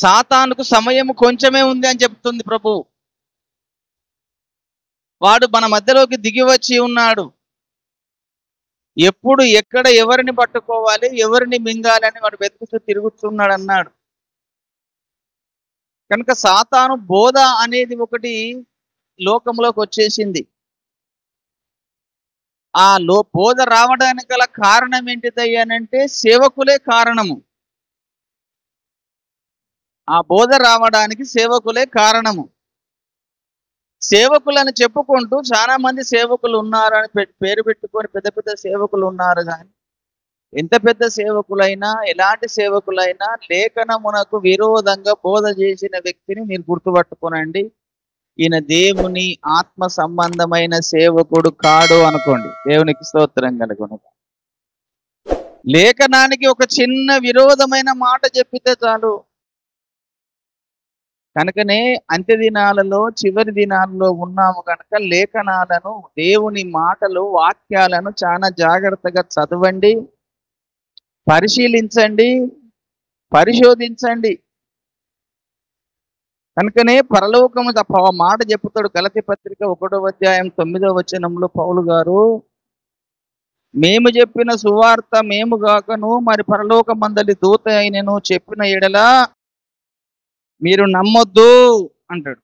సాతానుకు సమయం కొంచెమే ఉంది అని చెప్తుంది ప్రభు. వాడు మన మధ్యలోకి దిగి వచ్చి ఉన్నాడు. ఎప్పుడు ఎక్కడ ఎవరిని పట్టుకోవాలి, ఎవరిని మింగాలని వాడు వెతుకుతూ తిరుగుతున్నాడు అన్నాడు. కనుక సాతాను బోధ అనేది ఒకటి లోకంలోకి వచ్చేసింది. ఆ బోధ రావడానికి గల కారణం ఏంటిదయ్యానంటే సేవకులే కారణము. ఆ బోధ రావడానికి సేవకులే కారణము. సేవకులని చెప్పుకుంటూ చాలా మంది సేవకులు ఉన్నారని పేరు పెట్టుకొని పెద్ద పెద్ద సేవకులు ఉన్నారు. కానీ ఎంత పెద్ద సేవకులైనా, ఎలాంటి సేవకులైనా లేఖనమునకు విరోధంగా బోధ చేసిన వ్యక్తిని మీరు గుర్తుపట్టుకోనండి, ఈయన దేవుని ఆత్మ సంబంధమైన సేవకుడు కాడు అనుకోండి. దేవునికి స్తోత్రం కలుగును. లేఖనానికి ఒక చిన్న విరోధమైన మాట చెప్పితే చాలు. కనుకనే అంత్య దినాలలో, చివరి దినాలలో ఉన్నాము కనుక లేఖనాలను, దేవుని మాటలు, వాక్యాలను చాలా జాగ్రత్తగా చదవండి, పరిశీలించండి, పరిశోధించండి. కనుకనే పరలోకము మాట చెప్పుతాడు. గలతీ పత్రిక 1వ అధ్యాయం 9వ వచనంలో పౌలు గారు, మేము చెప్పిన సువార్త మేము గాకను మరి పరలోక మందలి దూత అయినను చెప్పిన ఎడల మీరు నమ్మొద్దు అంటాడు.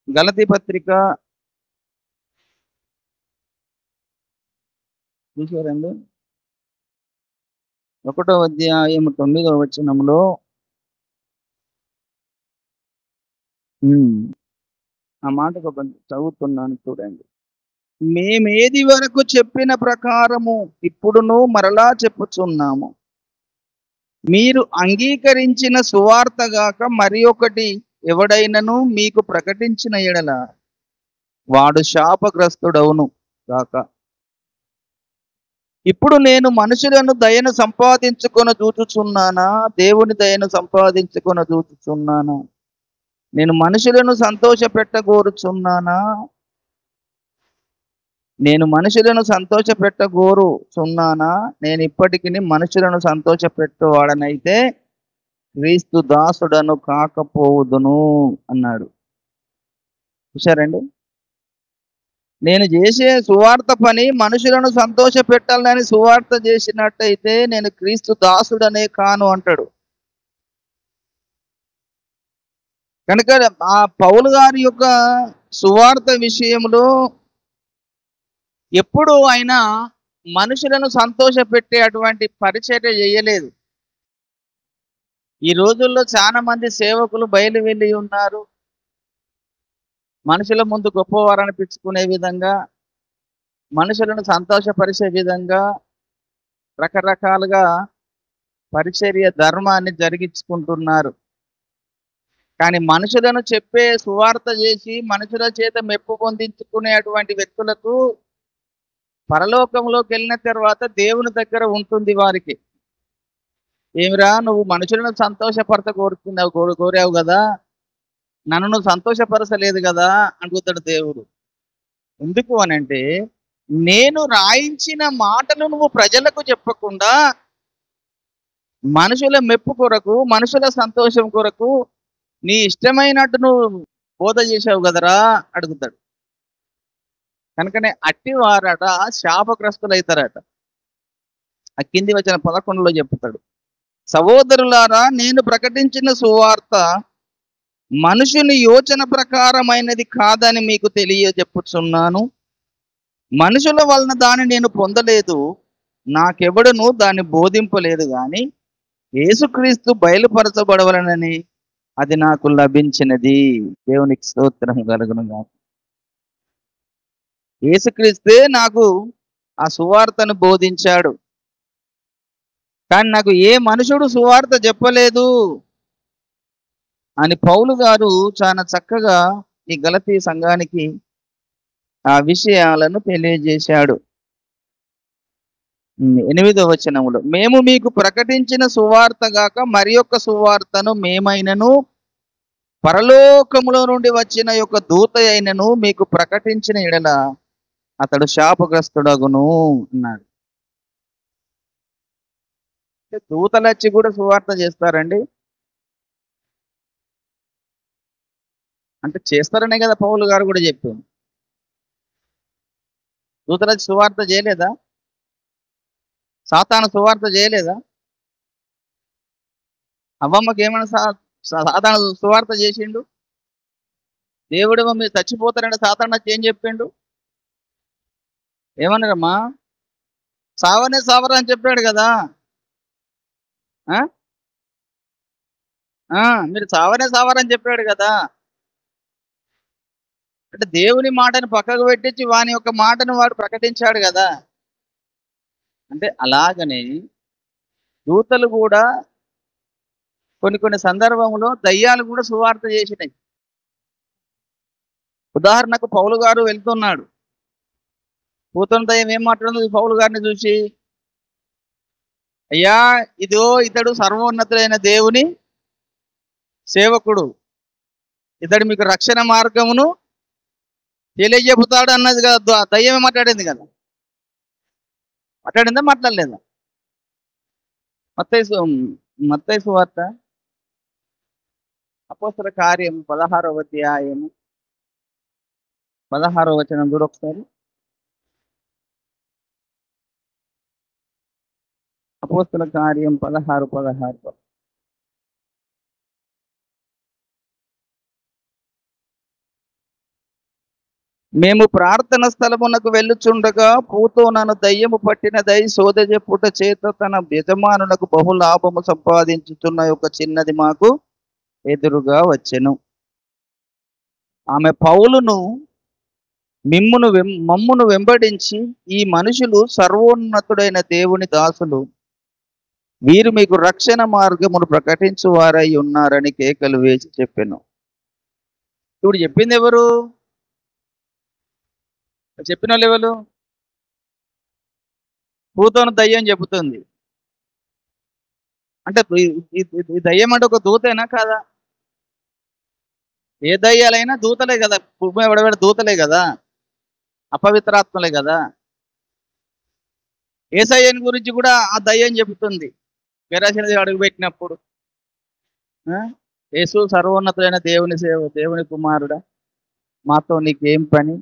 గలతీ పత్రిక చూసారండి 1వ అధ్యాయం 9వ వచనంలో ఆ మాట చదువుతున్నాను చూడండి. మేమేది వరకు చెప్పిన ప్రకారము ఇప్పుడును మరలా చెప్పుచున్నాము, మీరు అంగీకరించిన సువార్త గాక మరి ఒకటి ఎవడైనను మీకు ప్రకటించిన ఎడల వాడు శాపగ్రస్తుడవును గాక. ఇప్పుడు నేను మనుషులను దయను సంపాదించుకొని చూచుచున్నానా, దేవుని దయను సంపాదించుకొని చూచుచున్నానా? నేను మనుషులను సంతోషపెట్టగోరుచున్నానా? నేను మనుషులను సంతోషపెట్టగోరుచున్నానా? నేను ఇప్పటికి మనుషులను సంతోషపెట్టువాడనైతే క్రీస్తు దాసుడను కాకపోవుదును అన్నాడు. చూశారండి, నేను చేసే సువార్త పని మనుషులను సంతోష పెట్టాలని సువార్త చేసినట్టయితే నేను క్రీస్తు దాసుడనే కాను అంటాడు. కనుక ఆ పౌలు గారి యొక్క సువార్త విషయంలో ఎప్పుడు ఆయన మనుషులను సంతోష పెట్టే అటువంటి పరిచర్య చేయలేదు. ఈ రోజుల్లో చాలా మంది సేవకులు బయలు వెళ్ళి ఉన్నారు. మనుషుల ముందు గొప్పవారు అనిపించుకునే విధంగా, మనుషులను సంతోషపరిచే విధంగా రకరకాలుగా పరిచర్య ధర్మాన్ని జరిగించుకుంటున్నారు. కానీ మనుషులను చెప్పే సువార్త చేసి మనుషుల చేత మెప్పు పొందించుకునే అటువంటి వ్యక్తులకు పరలోకంలోకి వెళ్ళిన తర్వాత దేవుని దగ్గర ఉంటుంది వారికి. ఏమిరా, నువ్వు మనుషులను కోరావు కదా, నన్ను నువ్వు సంతోషపరచలేదు కదా అడుగుతాడు దేవుడు. ఎందుకు అనంటే, నేను రాయించిన మాటలు నువ్వు ప్రజలకు చెప్పకుండా మనుషుల మెప్పు కొరకు, మనుషుల సంతోషం కొరకు నీ ఇష్టమైనట్టు నువ్వు బోధ చేసావు కదరా అడుగుతాడు. కనుకనే అట్టివారట శాపగ్రస్తులైతారట. ఆ కింది వచ్చిన 11లో చెప్తాడు, సహోదరులారా, నేను ప్రకటించిన సువార్త మనుషుని యోచన ప్రకారమైనది కాదని మీకు తెలియజెప్పుచున్నాను. మనుషుల వలన దాన్ని నేను పొందలేదు, నాకెవడను దాన్ని బోధింపలేదు, కానీ యేసుక్రీస్తు బయలుపరచబడవలనని అది నాకు లభించినది. దేవునికి స్తోత్రం కలుగునుగా. యేసుక్రీస్తే నాకు ఆ సువార్తను బోధించాడు, కానీ నాకు ఏ మనుషుడు సువార్త చెప్పలేదు అని పౌలు గారు చాలా చక్కగా ఈ గలతీ సంఘానికి ఆ విషయాలను తెలియజేశాడు. 8వ వచనములో, మేము మీకు ప్రకటించిన సువార్త గాక మరి యొక్క సువార్తను మేమైనను పరలోకములో నుండి వచ్చిన యొక్క దూత అయినను మీకు ప్రకటించిన ఎడల అతడు శాపగ్రస్తుడగును అన్నాడు. దూతలు వచ్చి కూడా సువార్త చేస్తారండి? అంటే చేస్తారనే కదా పౌలు గారు కూడా చెప్పింది. దూతలు వచ్చి సువార్త చేయలేదా? సాతాను సువార్త చేయలేదా? అవ్వమ్మకి ఏమైనా సాతాను సువార్త చేసిండు? దేవుడేమో మీరు చచ్చిపోతారంటే సాతాను వచ్చి ఏం చెప్పిండు? ఏమన్నారమ్మా? సావనే సావరా అని చెప్పాడు కదా. ఆ? మీరు సావనే సావరని చెప్పాడు కదా. అంటే దేవుని మాటను పక్కకు పెట్టించి వాని యొక్క మాటను వాడు ప్రకటించాడు కదా. అంటే అలాగనే దూతలు కూడా కొన్ని కొన్ని సందర్భంలో దయ్యాలు కూడా సువార్త చేసినాయి. ఉదాహరణకు పౌలు గారు వెళ్తున్నాడు, పూతన దయ్యం ఏం మాట్లాడుతుంది పౌలు గారిని చూసి? అయ్యా, ఇతడు సర్వోన్నతుడైన దేవుని సేవకుడు, ఇతడు మీకు రక్షణ మార్గమును తెలియజెపుతాడు అన్నది కదా. దయ్యమే మాట్లాడింది కదా. మాట్లాడిందా మాట్లాడలేదా? మత్తయి సువార్త అపోస్తల కార్యం 16వ అధ్యాయము 16వ వచనం చూడు ఒకసారి. అపోస్తల కార్యం 16:16. మేము ప్రార్థన స్థలమునకు వెళ్ళుచుండగా పూతోనను దయ్యము పట్టినదై శోధ చెప్పుట చేత తన యజమానులకు బహు లాభము సంపాదించుతున్న ఒక చిన్నది మాకు ఎదురుగా వచ్చెను. ఆమె పౌలును మమ్మును వెంబడించి, ఈ మనుషులు సర్వోన్నతుడైన దేవుని దాసులు, వీరు మీకు రక్షణ మార్గమును ప్రకటించు వారై ఉన్నారని కేకలు వేసి చెప్పాను. ఇప్పుడు చెప్పింది ఎవరు? చెప్పిన వాళ్ళు ఎవరు? పూతోను దయ్యం చెబుతుంది. అంటే ఈ దయ్యం అంటే ఒక దూతేనా కాదా? ఏ దయ్యాలైనా దూతలే కదా, ఎవడబెడ దూతలే కదా, అపవిత్రాత్మలే కదా. యేసయ్యని గురించి కూడా ఆ దయ్యం చెబుతుంది. గెరాసినది అడుగుపెట్టినప్పుడు, యేసు సర్వోన్నతుడైన దేవుని కుమారుడా, మాతో నీకేం పని,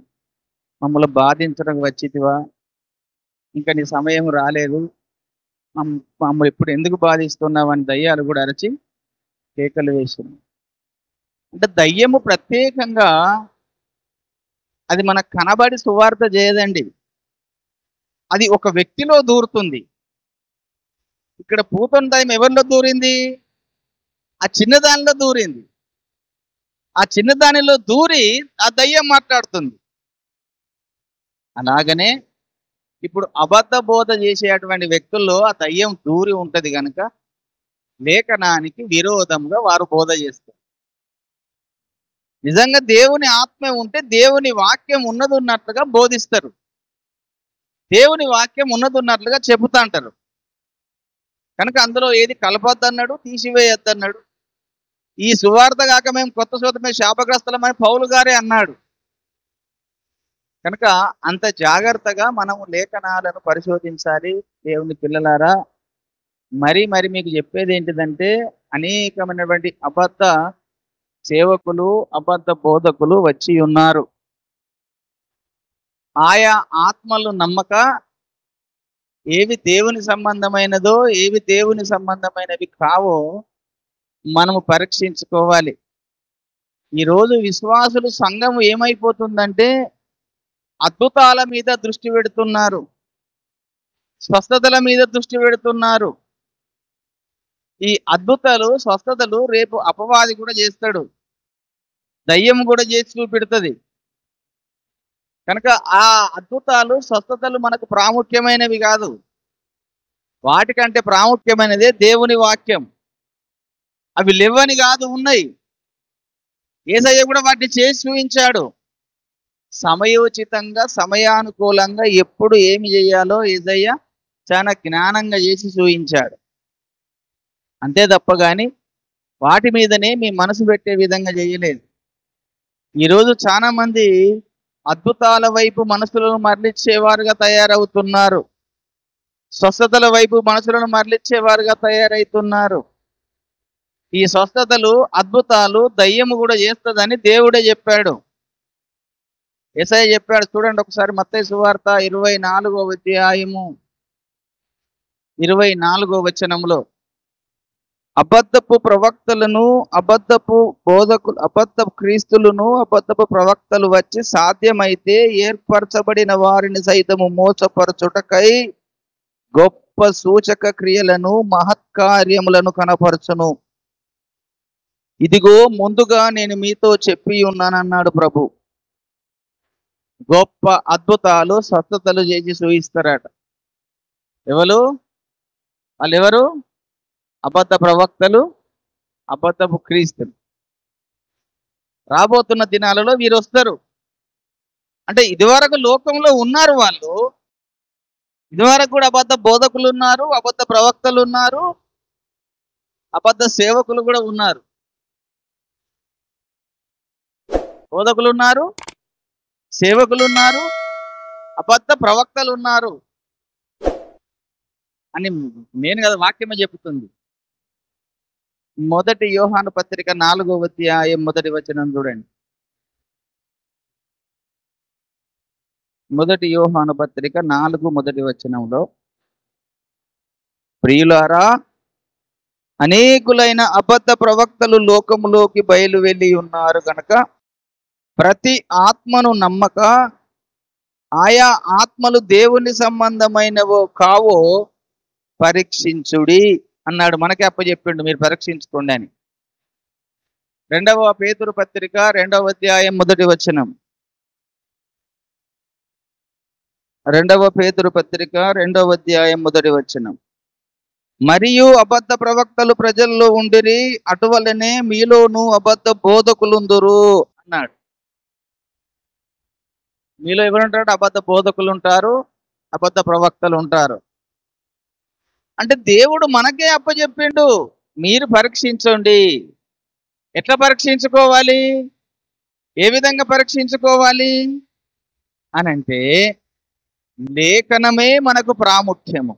మమ్మల్ని బాధించడం వచ్చితివా, ఇంకా నీ సమయం రాలేదు, మమ్మల్ని ఇప్పుడు ఎందుకు బాధిస్తున్నావు అని దయ్యాలు కూడా అరచి కేకలు వేస్తుంది. అంటే దయ్యము ప్రత్యేకంగా అది మనకు కనబడి సువార్త చేయదండి, అది ఒక వ్యక్తిలో దూరుతుంది. ఇక్కడ పూతన దయ్యం ఎవరిలో దూరింది? ఆ చిన్నదానిలో దూరింది. ఆ చిన్నదానిలో దూరి ఆ దయ్యం మాట్లాడుతుంది. అలాగనే ఇప్పుడు అబద్ధ బోధ చేసేటువంటి వ్యక్తుల్లో ఆ దయ్యం దూరి ఉంటది కనుక లేఖనానికి విరోధంగా వారు బోధ చేస్తారు. నిజంగా దేవుని ఆత్మ ఉంటే దేవుని వాక్యం ఉన్నది ఉన్నట్లుగా బోధిస్తారు, దేవుని వాక్యం ఉన్నది ఉన్నట్లుగా చెబుతా అంటారు. కనుక అందులో ఏది కలపొద్దన్నాడు, తీసివేయొద్దన్నాడు. ఈ సువార్త కాక మేము కొత్త శోధమే శాపగ్రస్తలమని పౌలు గారే అన్నాడు. కనుక అంత జాగ్రత్తగా మనము లేఖనాలను పరిశోధించాలి. దేవుని పిల్లలారా, మరి మీకు చెప్పేది ఏంటిదంటే, అనేకమైనటువంటి అబద్ధ సేవకులు, అబద్ధ బోధకులు వచ్చి ఉన్నారు. ఆయా ఆత్మలు నమ్మక ఏవి దేవుని సంబంధమైనదో, ఏవి దేవుని సంబంధమైనవి కావో మనము పరీక్షించుకోవాలి. ఈరోజు విశ్వాసులు సంఘము ఏమైపోతుందంటే అద్భుతాల మీద దృష్టి పెడుతున్నారు, స్వస్థతల మీద దృష్టి పెడుతున్నారు. ఈ అద్భుతాలు, స్వస్థతలు రేపు అపవాది కూడా చేస్తాడు, దయ్యం కూడా చేసి చూపెడుతుంది. కనుక ఆ అద్భుతాలు, స్వస్థతలు మనకు ప్రాముఖ్యమైనవి కాదు. వాటికంటే ప్రాముఖ్యమైనదే దేవుని వాక్యం. అవి లేవని కాదు, ఉన్నాయి. యేసయ్య కూడా వాటిని చేసి చూపించాడు. సమయోచితంగా, సమయానుకూలంగా ఎప్పుడు ఏమి చేయాలో యేసయ్య చాలా జ్ఞానంగా చేసి చూపించాడు. అంతే తప్ప కానీ వాటి మీదనే మీ మనసు పెట్టే విధంగా చేయలేదు. ఈరోజు చాలా మంది అద్భుతాల వైపు మనసులను మరలిచ్చేవారుగా తయారవుతున్నారు. స్వస్థతల వైపు మనుషులను మరలిచ్చేవారుగా తయారైతున్నారు. ఈ స్వస్థతలు, అద్భుతాలు దయ్యము కూడా చేస్తుందని దేవుడే చెప్పాడు. యేసయ్య చెప్పాడు. చూడండి ఒకసారి మత్తయి సువార్త 24వ అధ్యాయము 24వ వచనంలో, అబద్ధపు ప్రవక్తలను, అబద్ధపు బోధకులు, అబద్ధపు క్రీస్తులను, అబద్ధపు ప్రవక్తలు వచ్చి సాధ్యమైతే ఏర్పరచబడిన వారిని సైతము మోసపరచుటకై గొప్ప సూచక క్రియలను, మహత్కార్యములను కనపరచును. ఇదిగో ముందుగా నేను మీతో చెప్పి ఉన్నానన్నాడు ప్రభు. గొప్ప అద్భుతాలు, స్వస్థతలు చేసి చూయిస్తారట. ఎవరు వాళ్ళు? ఎవరు? అబద్ధ ప్రవక్తలు, అబద్ధపు క్రీస్తులు. రాబోతున్న దినాలలో వీరు వస్తారు. అంటే ఇదివరకు లోకంలో ఉన్నారు వాళ్ళు. ఇదివరకు కూడా అబద్ధ బోధకులు ఉన్నారు, అబద్ధ ప్రవక్తలు ఉన్నారు, అబద్ధ సేవకులు కూడా ఉన్నారు. బోధకులు ఉన్నారు, సేవకులు ఉన్నారు, అబద్ధ ప్రవక్తలు ఉన్నారు అని నేను కదా వాక్యమే చెబుతుంది. మొదటి యోహాను పత్రిక 4వ అధ్యాయం 1వ వచనం చూడండి. మొదటి యోహాను పత్రిక 4 1వ వచనంలో, ప్రియులారా, అనేకులైన అబద్ధ ప్రవక్తలు లోకములోకి బయలు వెళ్ళి ఉన్నారు కనుక ప్రతి ఆత్మను నమ్మక ఆయా ఆత్మలు దేవుని సంబంధమైనవో కావో పరీక్షించుడి అన్నాడు. మనకి అప్పచెప్పిండు, మీరు పరీక్షించుకోండి అని. 2వ పేతురు పత్రిక 2వ అధ్యాయం 1వ వచనం. 2వ పేతురు పత్రిక 2వ అధ్యాయం 1వ వచనం. మరియు అబద్ధ ప్రవక్తలు ప్రజల్లో ఉండిరి, అటువలనే మీలోనూ అబద్ధ బోధకులుందురు అన్నాడు. మీలో ఎవరుంటారు? అబద్ధ బోధకులు ఉంటారు, అబద్ధ ప్రవక్తలు ఉంటారు. అంటే దేవుడు మనకే అప్పచెప్పిండు, మీరు పరీక్షించండి. ఎట్లా పరీక్షించుకోవాలి? ఏ విధంగా పరీక్షించుకోవాలి అని అంటే, లేఖనమే మనకు ప్రాముఖ్యము,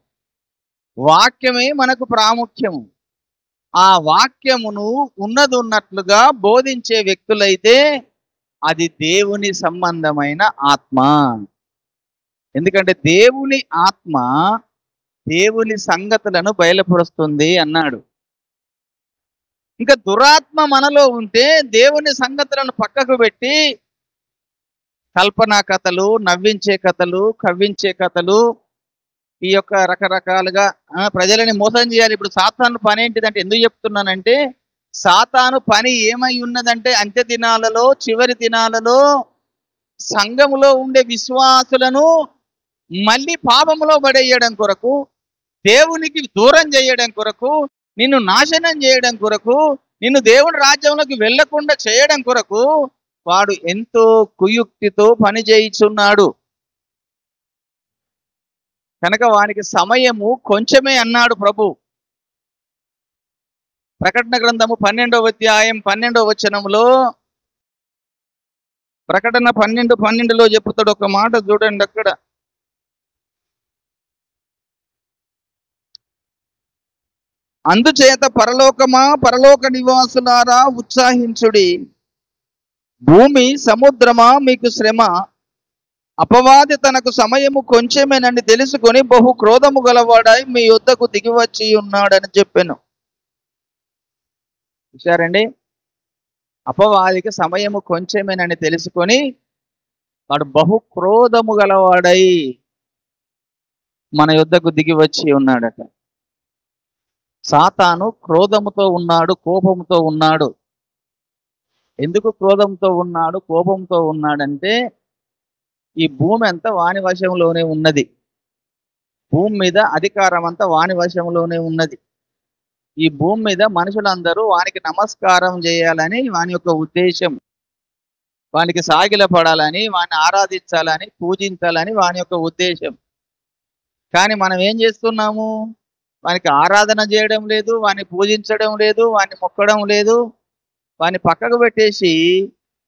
వాక్యమే మనకు ప్రాముఖ్యము. ఆ వాక్యమును ఉన్నది ఉన్నట్లుగా బోధించే వ్యక్తులైతే అది దేవుని సంబంధమైన ఆత్మ. ఎందుకంటే దేవుని ఆత్మ దేవుని సంగతులను బయలుపరుస్తుంది అన్నాడు. ఇంకా దురాత్మ మనలో ఉంటే దేవుని సంగతులను పక్కకు పెట్టి కల్పనా కథలు, నవ్వించే కథలు, కవ్వించే కథలు, ఈ యొక్క రకరకాలుగా ప్రజలని మోసం చేయాలి. ఇప్పుడు సాతాను పని ఏంటిదంటే, ఎందుకు చెప్తున్నానంటే, సాతాను పని ఏమై ఉన్నదంటే, అంత్య దినాలలో, చివరి దినాలలో సంఘములో ఉండే విశ్వాసులను మళ్ళీ పాపములో పడేయడం కొరకు, దేవునికి దూరం చేయడం కొరకు, నిన్ను నాశనం చేయడం కొరకు, నిన్ను దేవుని రాజ్యంలోకి వెళ్లకుండా చేయడం కొరకు వాడు ఎంతో కుయుక్తితో పని చేయిచున్నాడు. కనుక వానికి సమయము కొంచెమే అన్నాడు ప్రభు. ప్రకటన గ్రంథము 12వ అధ్యాయం 12వ వచనంలో, ప్రకటన 12:12లో చెప్తాడు ఒక మాట చూడండి. అక్కడ అందుచేత పరలోకమా, పరలోక నివాసులారా ఉత్సాహించుడి, భూమి సముద్రమా మీకు శ్రమ, అపవాది తనకు సమయము కొంచెమేనని తెలుసుకొని బహు క్రోధము గలవాడై మీ యొద్దకు దిగివచ్చి ఉన్నాడని చెప్పాను. చూశారండి, అపవాదికి సమయము కొంచెమేనని తెలుసుకొని వాడు బహు క్రోధము గలవాడై మన యొద్దకు దిగి వచ్చి ఉన్నాడట. సాతాను క్రోధముతో ఉన్నాడు, కోపంతో ఉన్నాడు. ఎందుకు క్రోధంతో ఉన్నాడు, కోపంతో ఉన్నాడంటే, ఈ భూమి అంతా వాని వశంలోనే ఉన్నది. భూమి మీద అధికారం అంతా వాని వశంలోనే ఉన్నది. ఈ భూమి మీద మనుషులందరూ వానికి నమస్కారం చేయాలని వాని యొక్క ఉద్దేశం, వానికి సాగిలపడాలని, వాని ఆరాధించాలని, పూజించాలని వాని యొక్క ఉద్దేశం. కానీ మనం ఏం చేస్తున్నాము? వానికి ఆరాధన చేయడం లేదు, వాని పూజించడం లేదు, వాని మొక్కడం లేదు. వాని పక్కకు పెట్టేసి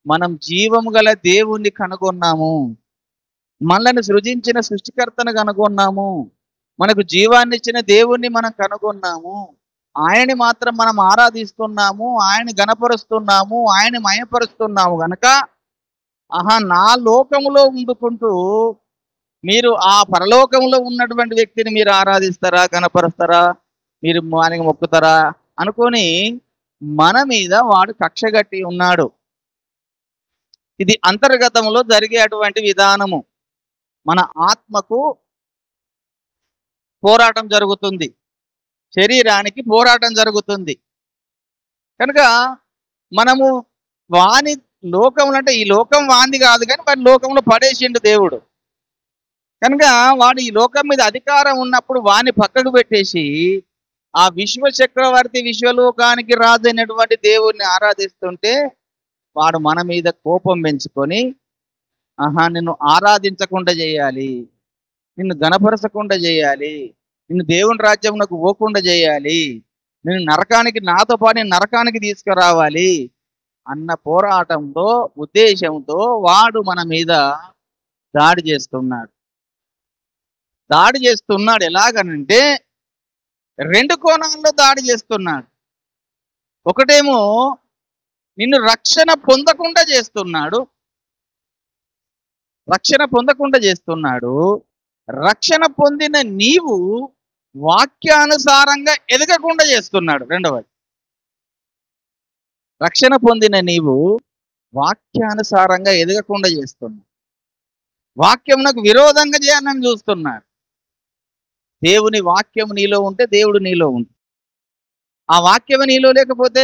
మనం జీవము గల దేవుణ్ణి కనుగొన్నాము, మనల్ని సృజించిన సృష్టికర్తను కనుగొన్నాము. మనకు జీవాన్ని ఇచ్చిన దేవుణ్ణి మనం కనుగొన్నాము. ఆయనని మాత్రం మనం ఆరాధిస్తున్నాము, ఆయన గణపరుస్తున్నాము, ఆయన మయపరుస్తున్నాము గనక నా లోకములో ఉండుకుంటూ మీరు ఆ పరలోకంలో ఉన్నటువంటి వ్యక్తిని మీరు ఆరాధిస్తారా, గణపరుస్తారా, మీరు ఆయనకి మొక్కుతారా అనుకొని మన మీద వాడు కక్షగట్టి ఉన్నాడు. ఇది అంతర్గతంలో జరిగేటువంటి విధానము. మన ఆత్మకు పోరాటం జరుగుతుంది, శరీరానికి పోరాటం జరుగుతుంది. కనుక మనము వాని లోకంలో, అంటే ఈ లోకం వాంది కాదు కానీ మరి లోకంలో పడేసిండు దేవుడు. కనుక వాడు ఈ లోకం మీద అధికారం ఉన్నప్పుడు వాని పక్కకు పెట్టేసి ఆ విశ్వ చక్రవర్తి, విశ్వలోకానికి రాజు అయినటువంటి దేవుణ్ణి ఆరాధిస్తుంటే వాడు మన మీద కోపం పెంచుకొని నిన్ను ఆరాధించకుండా చేయాలి, నిన్ను గణపరచకుండా చేయాలి, నిన్ను దేవుని రాజ్యంలోకి పోకుండా చేయాలి, నిన్ను నరకానికి, నాతో పాటు నరకానికి తీసుకురావాలి అన్న పోరాటంతో, ఉద్దేశంతో వాడు మన మీద దాడి చేస్తున్నాడు. ఎలాగనంటే 2 కోణాల్లో దాడి చేస్తున్నాడు. ఒకటేమో నిన్ను రక్షణ పొందకుండా చేస్తున్నాడు. రక్షణ పొందిన నీవు వాక్యానుసారంగా ఎదగకుండా చేస్తున్నాడు. రెండవది, రక్షణ పొందిన నీవు వాక్యానుసారంగా ఎదగకుండా చేస్తున్నాడు. వాక్యమునకు విరోధంగా చేయాలని చూస్తున్నాడు. దేవుని వాక్యం నీలో ఉంటే దేవుడు నీలో ఉంటుంది. ఆ వాక్యం నీలో లేకపోతే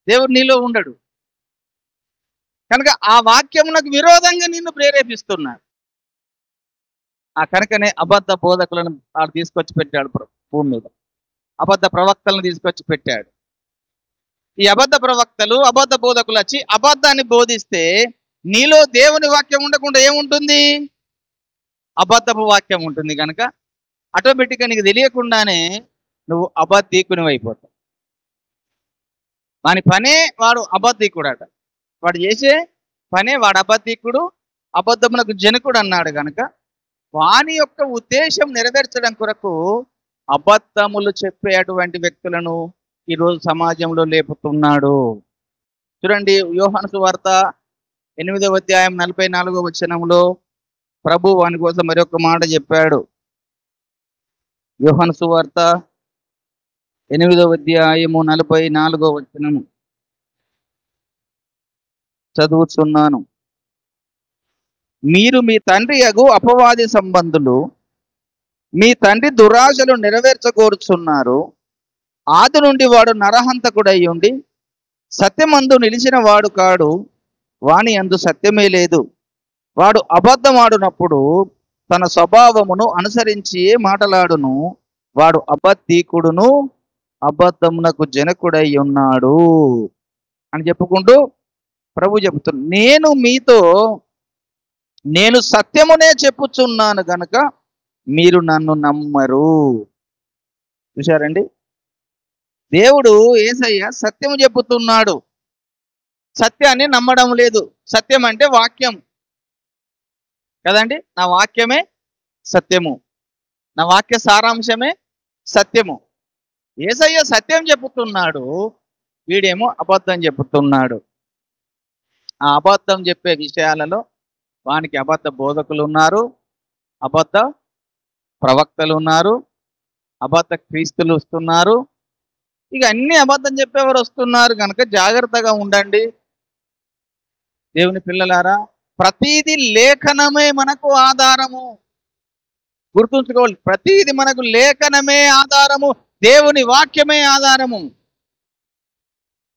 దేవుడు నీలో ఉండడు. కనుక ఆ వాక్యమునకు విరోధంగా నిన్ను ప్రేరేపిస్తున్నాడు. కనుకనే అబద్ధ బోధకులను వాడు తీసుకొచ్చి పెట్టాడు భూమి మీద. అబద్ధ ప్రవక్తలను తీసుకొచ్చి పెట్టాడు. ఈ అబద్ధ ప్రవక్తలు, అబద్ధ బోధకులు వచ్చి అబద్ధాన్ని బోధిస్తే నీలో దేవుని వాక్యం ఉండకుండా ఏముంటుంది? అబద్ధపు వాక్యం ఉంటుంది. కనుక ఆటోమేటిక్గా నీకు తెలియకుండానే నువ్వు అబద్ధీకుని అయిపోతావు. వాని పనే వాడు అబద్ధీకుడట. వాడు చేసే పనే వాడు అబద్ధీకుడు, అబద్ధమునకు జనకుడు అన్నాడు. కనుక వాని యొక్క ఉద్దేశం నెరవేర్చడం కొరకు అబద్ధములు చెప్పేటువంటి వ్యక్తులను ఈరోజు సమాజంలో లేపుతున్నాడు. చూడండి, యోహాను సువార్త 8వ అధ్యాయం 44వ వచనంలో ప్రభు వాని కోసం మరొక మాట చెప్పాడు. యోహాను సువార్త 8వ అధ్యాయము 44వ వచనము చదువుతున్నాను. మీరు మీ తండ్రి యగు అపవాది సంబంధులు, మీ తండ్రి దురాశలు నెరవేర్చగోరుచున్నారు. ఆది నుండి వాడు నరహంతకుడై ఉండి సత్యమందు నిలిచిన వాడు కాడు, వాని యందు సత్యమే లేదు. వాడు అబద్ధమాడునప్పుడు తన స్వభావమును అనుసరించి మాటలాడును. వాడు అబద్ధీకుడును, అబద్ధమునకు జనకుడై ఉన్నాడు అని చెప్పుకుంటూ ప్రభు చెబుతున్నాడు, నేను సత్యమునే చెప్పుచున్నాను గనక మీరు నన్ను నమ్మరు. చూశారండి, దేవుడు యేసయ్య సత్యము చెప్పుతున్నాడు, సత్యాన్ని నమ్మడం లేదు. సత్యం అంటే వాక్యం కదండి. నా వాక్యమే సత్యము, నా వాక్య సారాంశమే సత్యము. యేసయ్య సత్యం చెప్పుతున్నాడు, వీడేమో అబద్ధం చెప్పుతున్నాడు. ఆ అబద్ధం చెప్పే విషయాలలో వానికి అబద్ధ బోధకులు ఉన్నారు, అబద్ధ ప్రవక్తలు ఉన్నారు, అబద్ధ క్రీస్తులు వస్తున్నారు. ఇక అన్ని అబద్ధం చెప్పేవారు వస్తున్నారు. కనుక జాగ్రత్తగా ఉండండి దేవుని పిల్లలారా. ప్రతీది లేఖనమే మనకు ఆధారము. గుర్తుంచుకోవాలి, ప్రతీది మనకు లేఖనమే ఆధారము, దేవుని వాక్యమే ఆధారము.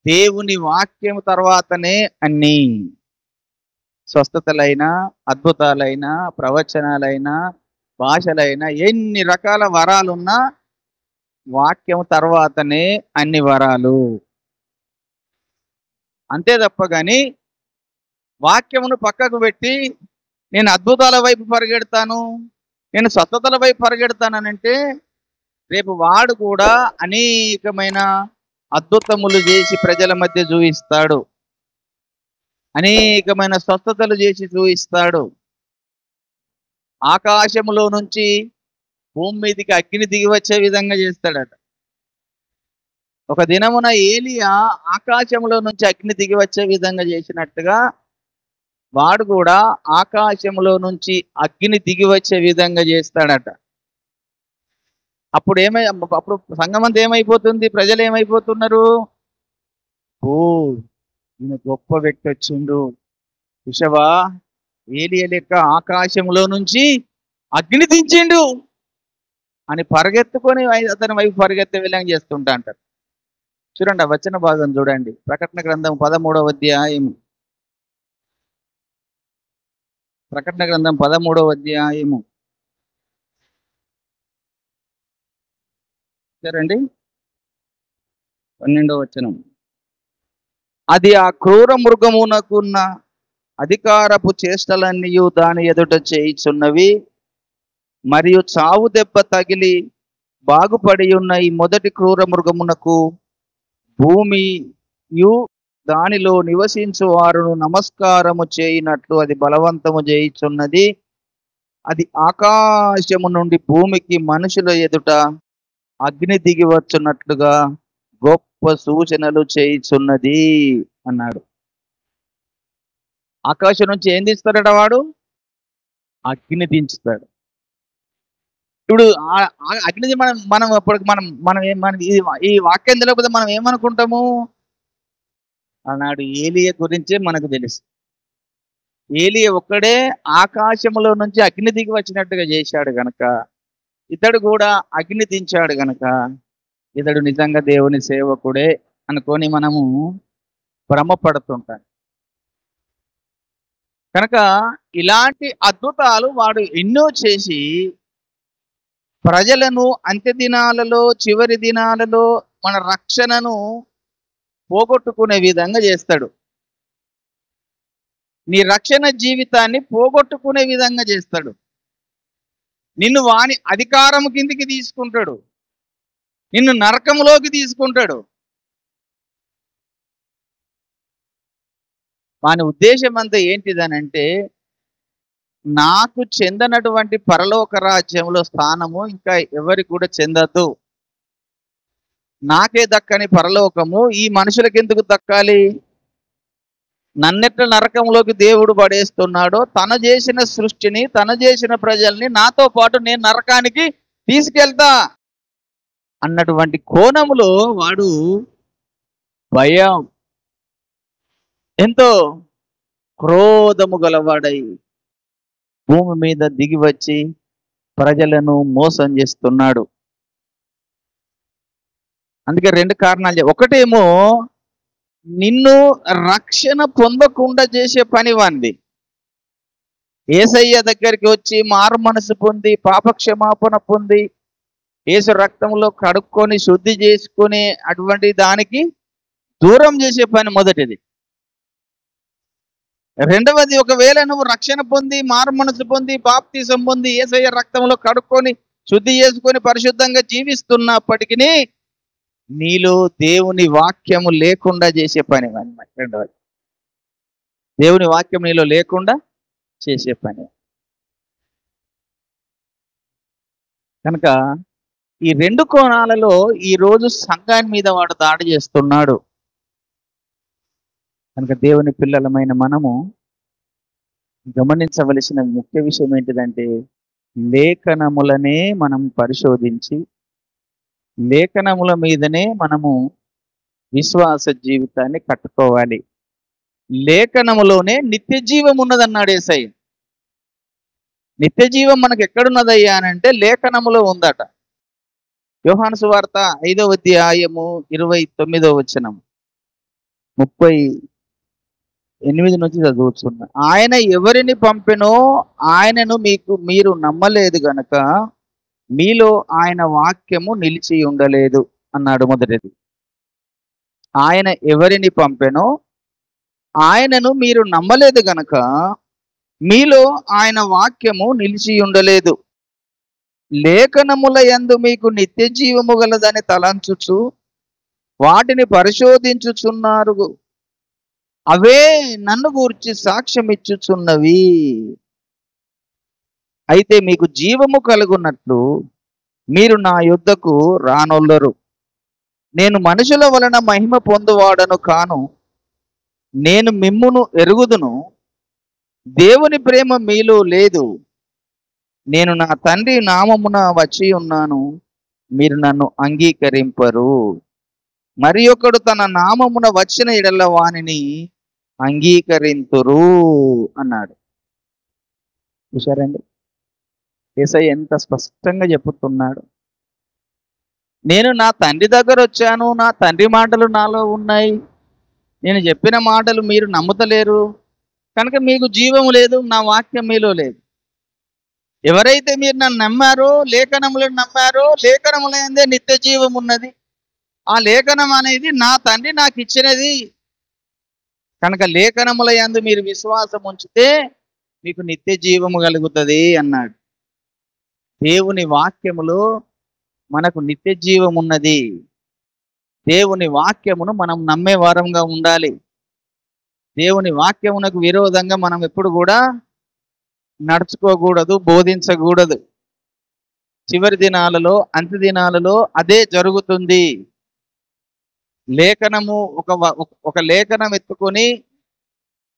దేవుని వాక్యం తర్వాతనే అన్ని స్వస్థతలైనా, అద్భుతాలైనా, ప్రవచనాలైనా, భాషలైనా, ఎన్ని రకాల వరాలున్నా వాక్యం తర్వాతనే అన్ని వరాలు. అంతే తప్ప కానీ వాక్యమును పక్కకు పెట్టి నేను అద్భుతాల వైపు పరిగెడతాను, నేను స్వస్థతల వైపు పరిగెడతానంటే రేపు వాడు కూడా అనేకమైన అద్భుతములు చేసి ప్రజల మధ్య చూపిస్తాడు, అనేకమైన స్వస్థతలు చేసి చూపిస్తాడు. ఆకాశములో నుంచి భూమి మీదకి అగ్ని దిగి వచ్చే విధంగా చేస్తాడట. ఒక దినమున ఏలియా ఆకాశంలో నుంచి అగ్ని దిగి వచ్చే విధంగా చేసినట్టుగా వాడు కూడా ఆకాశంలో నుంచి అగ్ని దిగి వచ్చే విధంగా చేస్తాడట. అప్పుడు సంఘమంతా ఏమైపోతుంది? ప్రజలు ఏమైపోతున్నారు? ఓ, ఈయన గొప్ప వ్యక్తి వచ్చిండు, విషవా ఏలియా లెక్క ఆకాశంలో నుంచి అగ్ని దించిండు అని పరిగెత్తుకొని అతని వైపు పరిగెత్తే విధంగా చేస్తుంటా అంటారు. చూడండి, ఆ వచన భాగం చూడండి. ప్రకటన గ్రంథం 13వ అధ్యాయము. ప్రకటన గ్రంథం 13వ అధ్యాయము. సరేండి, 12వ వచనం. అది ఆ క్రూర మృగమునకున్న అధికారపు చేష్టలన్నీ దాని ఎదుట చేయిచున్నవి, మరియు చావు దెబ్బ తగిలి బాగుపడి ఉన్న ఈ మొదటి క్రూర మృగమునకు భూమియు దానిలో నివసించు వారును నమస్కారము చేయినట్లు అది బలవంతము చేయిచున్నది. అది ఆకాశము నుండి భూమికి మనుషుల ఎదుట అగ్ని దిగి వచ్చున్నట్లుగా గొప్ప సూచనలు చేయిచున్నది అన్నాడు. ఆకాశం నుంచి ఏం దించుతాడట వాడు? అగ్ని దించుతాడు. ఇప్పుడు అగ్నిది మనం అప్పుడు మనం ఈ వాక్యం తెలియకపోతే మనం ఏమనుకుంటాము? ఆనాడు ఏలియా గురించే మనకు తెలుసు. ఏలియా ఒక్కడే ఆకాశంలో నుంచి అగ్ని దిగి వచ్చినట్టుగా చేశాడు గనక, ఇతడు కూడా అగ్ని దించాడు గనక ఇతడు నిజంగా దేవుని సేవకుడే అనుకొని మనము భ్రమపడుతుంటాం. కనుక ఇలాంటి అద్భుతాలు వాడు ఎన్నో చేసి ప్రజలను అంత్య దినాలలో, చివరి దినాలలో మన రక్షణను పోగొట్టుకునే విధంగా చేస్తాడు. నీ రక్షణ జీవితాన్ని పోగొట్టుకునే విధంగా చేస్తాడు. నిన్ను వాని అధికారం కిందికి తీసుకుంటాడు, నిన్ను నరకంలోకి తీసుకుంటాడు. వాని ఉద్దేశం అంతా ఏంటిదనంటే, నాకు చెందనటువంటి పరలోక రాజ్యంలో స్థానము ఇంకా ఎవరికి కూడా చెందద్దు. నాకే దక్కని పరలోకము ఈ మనుషులకు ఎందుకు దక్కాలి? నన్నెట్ల నరకంలోకి దేవుడు పడేస్తున్నాడో, తన చేసిన సృష్టిని, తన చేసిన ప్రజల్ని నాతో పాటు నేను నరకానికి తీసుకెళ్తా అన్నటువంటి కోణములో వాడు భయం, ఎంతో క్రోధము గలవాడై భూమి మీద దిగి వచ్చి ప్రజలను మోసం చేస్తున్నాడు. అందుకే రెండు కారణాలు. ఒకటేమో నిన్ను రక్షణ పొందకుండా చేసే పని వాంది. యేసయ్య దగ్గరికి వచ్చి మారు మనసు పొంది పాపక్షమాపణ పొంది యేసు రక్తంలో కడుక్కొని శుద్ధి చేసుకుని అటువంటి దానికి దూరం చేసే పని మొదటిది. రెండవది, ఒకవేళ నువ్వు రక్షణ పొంది మారు మనసు పొంది బాప్తిసం పొంది యేసయ్య రక్తంలో కడుక్కొని శుద్ధి చేసుకొని పరిశుద్ధంగా జీవిస్తున్నప్పటికీ నీలో దేవుని వాక్యము లేకుండా చేసే పని అన్నమాట. రెండవది, దేవుని వాక్యం నీలో లేకుండా చేసే పని. కనుక ఈ రెండు కోణాలలో ఈరోజు సంఘాన్ని మీద వాడు దాడి చేస్తున్నాడు. కనుక దేవుని పిల్లలమైన మనము గమనించవలసిన ముఖ్య విషయం ఏంటిదంటే, లేఖనములనే మనం పరిశోధించి లేఖనముల మీదనే మనము విశ్వాస జీవితాన్ని కట్టుకోవాలి. లేఖనములోనే నిత్య జీవం ఉన్నదన్నాడు యేసయ్య. నిత్య జీవం మనకు ఎక్కడున్నదయ్యా అని అంటే లేఖనములో ఉందట. యోహాను సువార్త 5వ అధ్యాయము 29వ వచనం 38 నుంచి చదువుతున్నా. ఆయన ఎవరిని పంపెనో ఆయనను మీరు నమ్మలేదు గనక మీలో ఆయన వాక్యము నిలిచి ఉండలేదు అన్నాడు. మొదటిది, ఆయన ఎవరిని పంపెనో ఆయనను మీరు నమ్మలేదు గనక మీలో ఆయన వాక్యము నిలిచి ఉండలేదు. లేఖనముల యందు మీకు నిత్య జీవము గలదని తలంచుచు వాటిని పరిశోధించుచున్నారు, అవే నన్ను గూర్చి సాక్ష్యం ఇచ్చుచున్నవి. అయితే మీకు జీవము కలుగునట్లు మీరు నా యొద్దకు రానొల్లరు. నేను మనుషుల వలన మహిమ పొందువాడను కాను, నేను మిమ్మును ఎరుగుదును. దేవుని ప్రేమ మీలో లేదు. నేను నా తండ్రి నామమున వచ్చి ఉన్నాను, మీరు నన్ను అంగీకరింపరు. మరి ఒకడు తన నామమున వచ్చిన ఎడల వానిని అంగీకరింతురు అన్నాడు. చూశారండి, యేసయ్య ఎంత స్పష్టంగా చెప్పుతున్నాడు. నేను నా తండ్రి దగ్గర వచ్చాను, నా తండ్రి మాటలు నాలో ఉన్నాయి, నేను చెప్పిన మాటలు మీరు నమ్ముతలేరు కనుక మీకు జీవము లేదు, నా వాక్యం మీలో లేదు. ఎవరైతే మీరు నన్ను నమ్మారో, లేఖనములను నమ్మారో, లేఖనములందే నిత్య జీవం ఉన్నది. ఆ లేఖనం అనేది నా తండ్రి నాకు ఇచ్చినది కనుక లేఖనముల యందు మీరు విశ్వాసం ఉంచితే మీకు నిత్య జీవము కలుగుతుంది అన్నాడు. దేవుని వాక్యములో మనకు నిత్య జీవం ఉన్నది. దేవుని వాక్యమును మనం నమ్మే వారంగా ఉండాలి. దేవుని వాక్యమునకు విరోధంగా మనం ఎప్పుడు కూడా నడుచుకోకూడదు, బోధించకూడదు. చివరి దినాలలో, అంత్య దినాలలో అదే జరుగుతుంది. లేఖనము ఒక లేఖనం ఎత్తుకొని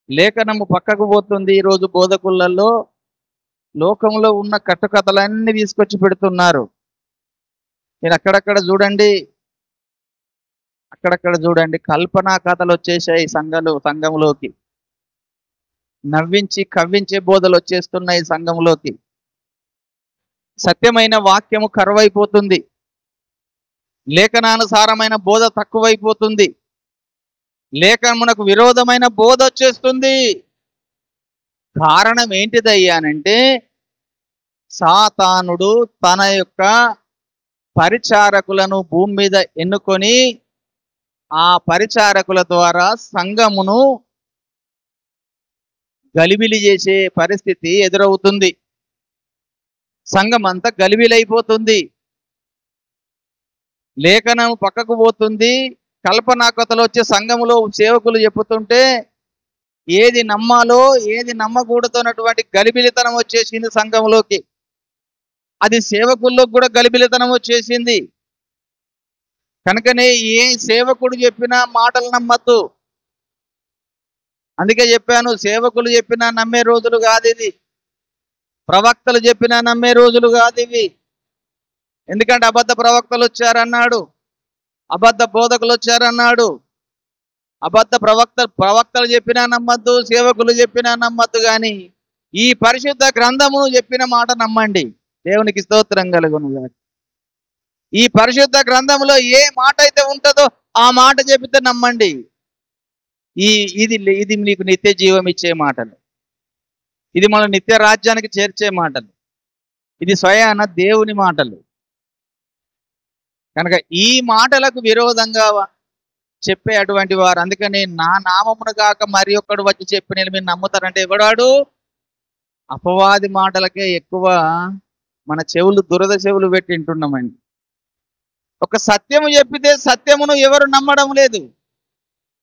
లేఖనము పక్కకు పోతుంది. ఈరోజు బోధకులలో లోకంలో ఉన్న కట్టుకథలన్నీ తీసుకొచ్చి పెడుతున్నారు. మీరు అక్కడక్కడ చూడండి కల్పనా కథలు వచ్చేసాయి సంఘంలోకి. నవ్వించి కవ్వించే బోధలు వచ్చేస్తున్నాయి సంఘంలోకి. సత్యమైన వాక్యము కరువైపోతుంది, లేఖనానుసారమైన బోధ తక్కువైపోతుంది, లేఖనమునకు విరోధమైన బోధ వచ్చేస్తుంది. కారణం ఏంటిదయ్యానంటే సాతానుడు తన యొక్క పరిచారకులను భూమి మీద ఎన్నుకొని ఆ పరిచారకుల ద్వారా సంఘమును గలిబిలి చేసే పరిస్థితి ఎదురవుతుంది. సంఘం అంతా గలిబిలైపోతుంది, లేఖనం పక్కకు పోతుంది. కల్పనా కథలు వచ్చే సంఘములో సేవకులు చెప్పుతుంటే ఏది నమ్మాలో ఏది నమ్మకూడదన్నటువంటి గలిబిలితనం వచ్చేసింది సంఘంలోకి. అది సేవకుల్లోకి కూడా గలిబిలితనం వచ్చేసింది. కనుకనే ఏ సేవకుడు చెప్పినా మాటలు నమ్మద్దు. అందుకే చెప్పాను, సేవకులు చెప్పినా నమ్మే రోజులు కాదు ఇది, ప్రవక్తలు చెప్పినా నమ్మే రోజులు కాదు ఇవి. ఎందుకంటే అబద్ధ ప్రవక్తలు వచ్చారన్నాడు, అబద్ధ బోధకులు వచ్చారన్నాడు. అబద్ధ ప్రవక్తలు చెప్పినా నమ్మద్దు, సేవకులు చెప్పినా నమ్మద్దు. కానీ ఈ పరిశుద్ధ గ్రంథమును చెప్పిన మాట నమ్మండి. దేవునికి స్తోత్రం కలుగును. ఈ పరిశుద్ధ గ్రంథంలో ఏ మాట అయితే ఉంటుందో ఆ మాట చెబితే నమ్మండి. ఇది మీకు నిత్య జీవం ఇచ్చే మాటలు, ఇది మన నిత్య రాజ్యానికి చేర్చే మాటలు, ఇది స్వయాన దేవుని మాటలు. కనుక ఈ మాటలకు విరోధంగా చెప్పే అటువంటి వారు, అందుకని నా నామమును కాక మరి ఒక్కడు వచ్చి చెప్పిన మీరు నమ్ముతారంటే ఎవడాడు? అపవాది మాటలకే ఎక్కువ మన దురద చెవులు పెట్టి వింటున్నామండి. ఒక సత్యము చెప్పితే సత్యమును ఎవరు నమ్మడం లేదు.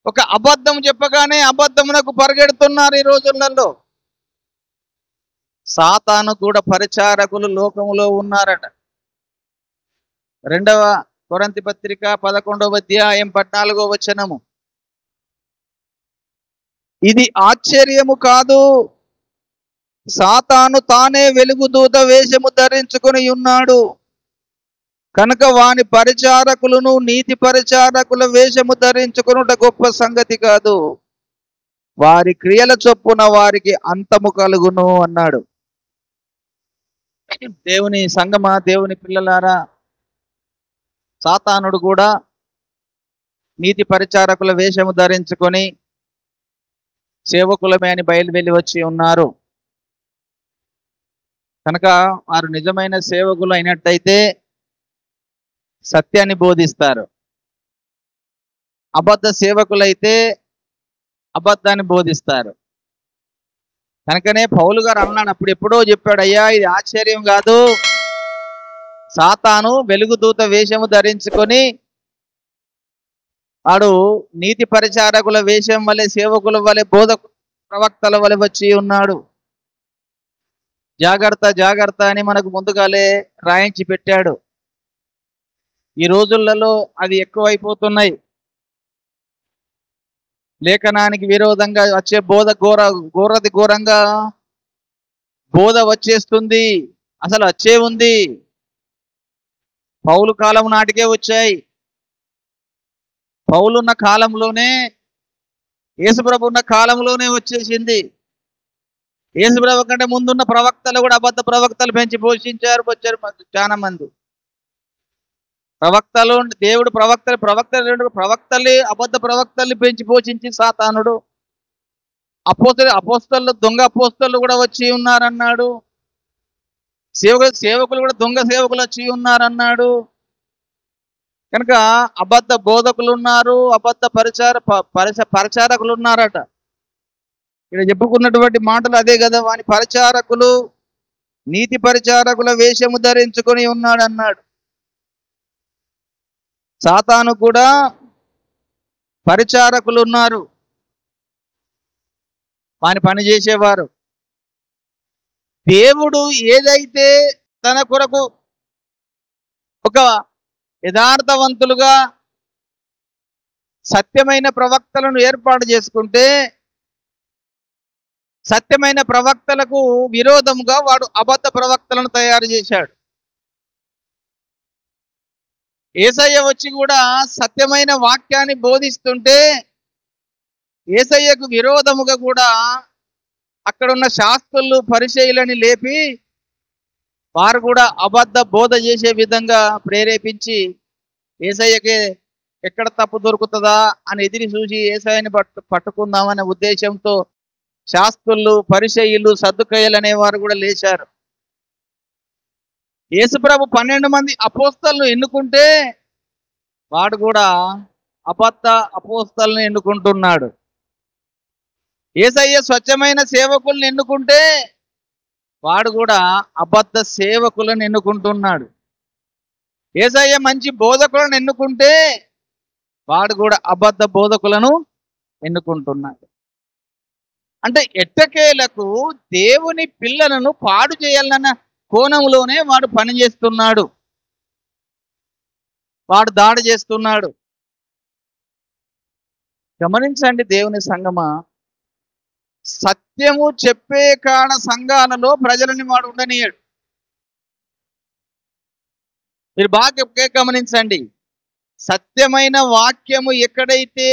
ఒక అబద్ధం చెప్పగానే అబద్ధమునకు పరిగెడుతున్నారు ఈ రోజులలో. సాతాను కూడా పరిచారకులు లోకములో ఉన్నారట. 2వ కొరింథీ పత్రిక 11వ అధ్యాయం 14వ వచనము. ఇది ఆశ్చర్యము కాదు, సాతాను తానే వెలుగుదూత వేషము ధరించుకొని ఉన్నాడు కనుక వాని పరిచారకులను నీతి పరిచారకుల వేషము ధరించుకొనుట గొప్ప సంగతి కాదు, వారి క్రియల చొప్పున వారికి అంతము కలుగును అన్నాడు. దేవుని సంగమా, దేవుని పిల్లలారా, సాతానుడు కూడా నీతి పరిచారకుల వేషము ధరించుకొని సేవకులమే అని బయలువెళ్ళి వచ్చి ఉన్నారు. కనుక వారు నిజమైన సేవకులు అయినట్టయితే సత్యాన్ని బోధిస్తారు. అబద్ధ సేవకులైతే అబద్ధాన్ని బోధిస్తారు. కనుకనే పౌలు గారు అన్నాడు, అప్పుడు ఎప్పుడో చెప్పాడు, అయ్యా ఇది ఆశ్చర్యం కాదు, సాతాను వెలుగుదూత వేషము ధరించుకొని వాడు నీతి పరిచారకుల వేషం వలె, సేవకుల వలె, ప్రవక్తల వలె వచ్చి ఉన్నాడు. జాగ్రత్త జాగ్రత్త అని మనకు ముందుగాలే రాయించి పెట్టాడు. ఈ రోజులలో అది ఎక్కువైపోతున్నాయి. లేఖనానికి విరోధంగా వచ్చే బోధ ఘోరంగా బోధ వచ్చేస్తుంది. అసలు వచ్చే ఉంది. పౌలు కాలం నాటికే వచ్చాయి. పౌలున్న కాలంలోనే, యేసుప్రభు ఉన్న కాలంలోనే వచ్చేసింది. యేసుప్రభు కంటే ముందున్న ప్రవక్తలు కూడా అబద్ధ ప్రవక్తలు పెంచి పోషించారు, వచ్చారు చాలా మంది ప్రవక్తలు. దేవుడు ప్రవక్తలే అబద్ధ ప్రవక్తల్ని పెంచి పోషించి సాతానుడు అపోస్తలు దొంగ అపోస్తలు కూడా వచ్చి ఉన్నారన్నాడు. సేవకులు కూడా దొంగ సేవకులు వచ్చి ఉన్నారన్నాడు. కనుక అబద్ధ బోధకులు ఉన్నారు, అబద్ధ పరిచారకులు ఉన్నారట. ఇక్కడ చెప్పుకున్నటువంటి మాటలు అదే కదా. వాని పరిచారకులు నీతి పరిచారకుల వేషము ధరించుకొని ఉన్నాడు అన్నాడు. సాతాను కూడా పరిచారకులు ఉన్నారు, వాని పని చేసేవారు. దేవుడు ఏదైతే తన కొరకు ఒక యథార్థవంతులుగా సత్యమైన ప్రవక్తలను ఏర్పాటు చేసుకుంటే, సత్యమైన ప్రవక్తలకు విరోధముగా వాడు అబద్ధ ప్రవక్తలను తయారు చేశాడు. యేసయ్య వచ్చి కూడా సత్యమైన వాక్యాన్ని బోధిస్తుంటే, యేసయ్యకు విరోధముగా కూడా అక్కడున్న శాస్త్రులు పరిచయులని లేపి వారు కూడా అబద్ధ బోధ చేసే విధంగా ప్రేరేపించి, యేసయ్యకే ఎక్కడ తప్పు దొరుకుతుందా అని ఎదిరి చూసి యేసయ్యని పట్టుకుందామనే ఉద్దేశంతో శాస్త్రులు పరిచయులు సద్దుకయ్యలు అనేవారు కూడా లేచారు. యేసుప్రభు 12 మంది అపోస్తలను ఎన్నుకుంటే వాడు కూడా అబద్ధ అపోస్తలను ఎన్నుకుంటున్నాడు. యేసయ్య స్వచ్ఛమైన సేవకులను ఎన్నుకుంటే వాడు కూడా అబద్ధ సేవకులను ఎన్నుకుంటున్నాడు. యేసయ్య మంచి బోధకులను ఎన్నుకుంటే వాడు కూడా అబద్ధ బోధకులను ఎన్నుకుంటున్నాడు. అంటే ఎట్టకేలకు దేవుని పిల్లలను పాడు చేయాలన్న కోణంలోనే వాడు పనిచేస్తున్నాడు, వాడు దాడి చేస్తున్నాడు. గమనించండి దేవుని సంగమా, సత్యము చెప్పే కాడ సంఘాలలో ప్రజలని వాడు ఉండనీయడు. మీరు బాగా గమనించండి. సత్యమైన వాక్యము ఎక్కడైతే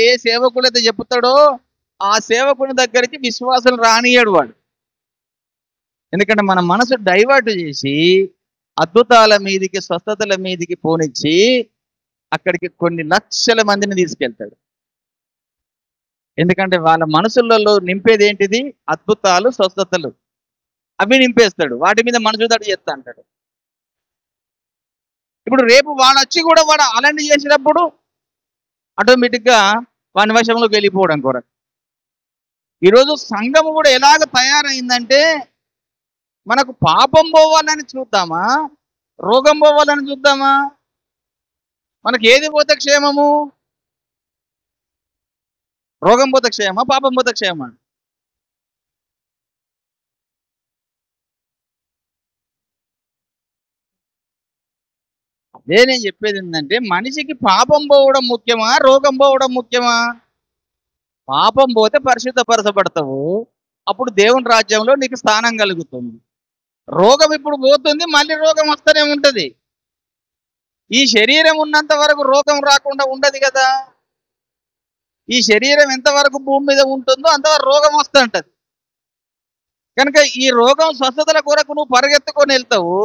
ఏ సేవకుడైతే చెప్తాడో ఆ సేవకుని దగ్గరికి విశ్వాసం రానియడు వాడు. ఎందుకంటే మన మనసు డైవర్ట్ చేసి అద్భుతాల మీదికి, స్వస్థతల మీదికి పోనిచ్చి అక్కడికి కొన్ని లక్షల మందిని తీసుకెళ్తాడు. ఎందుకంటే వాళ్ళ మనసులలో నింపేది ఏంటిది? అద్భుతాలు, స్వస్థతలు. అవి నింపేస్తాడు, వాటి మీద మనసు దాడి చేస్తా అంటాడు. ఇప్పుడు రేపు వాడు వచ్చి కూడా వాడు అలాంటి చేసినప్పుడు ఆటోమేటిక్గా వాని వశంలోకి వెళ్ళిపోవడం కూడా. ఈరోజు సంఘము కూడా ఎలాగ తయారైందంటే, మనకు పాపం పోవాలని చూద్దామా, రోగం పోవాలని చూద్దామా? మనకి ఏది పోతే క్షేమము? రోగం పోతే క్షేమా, పాపం పోతే క్షేమా? అదే నేను చెప్పేది ఏంటంటే, మనిషికి పాపం పోవడం ముఖ్యమా, రోగం పోవడం ముఖ్యమా? పాపం పోతే పరిశుద్ధపరచబడతావు, అప్పుడు దేవుని రాజ్యంలో నీకు స్థానం కలుగుతుంది. రోగం ఇప్పుడు పోతుంది, మళ్ళీ రోగం వస్తూనే ఉంటుంది. ఈ శరీరం ఉన్నంత వరకు రోగం రాకుండా ఉండదు కదా. ఈ శరీరం ఎంతవరకు భూమి మీద ఉంటుందో అంతవరకు రోగం వస్తూ ఉంటుంది. కనుక ఈ రోగం స్వస్థతల కొరకు నువ్వు పరిగెత్తుకొని వెళ్తావు,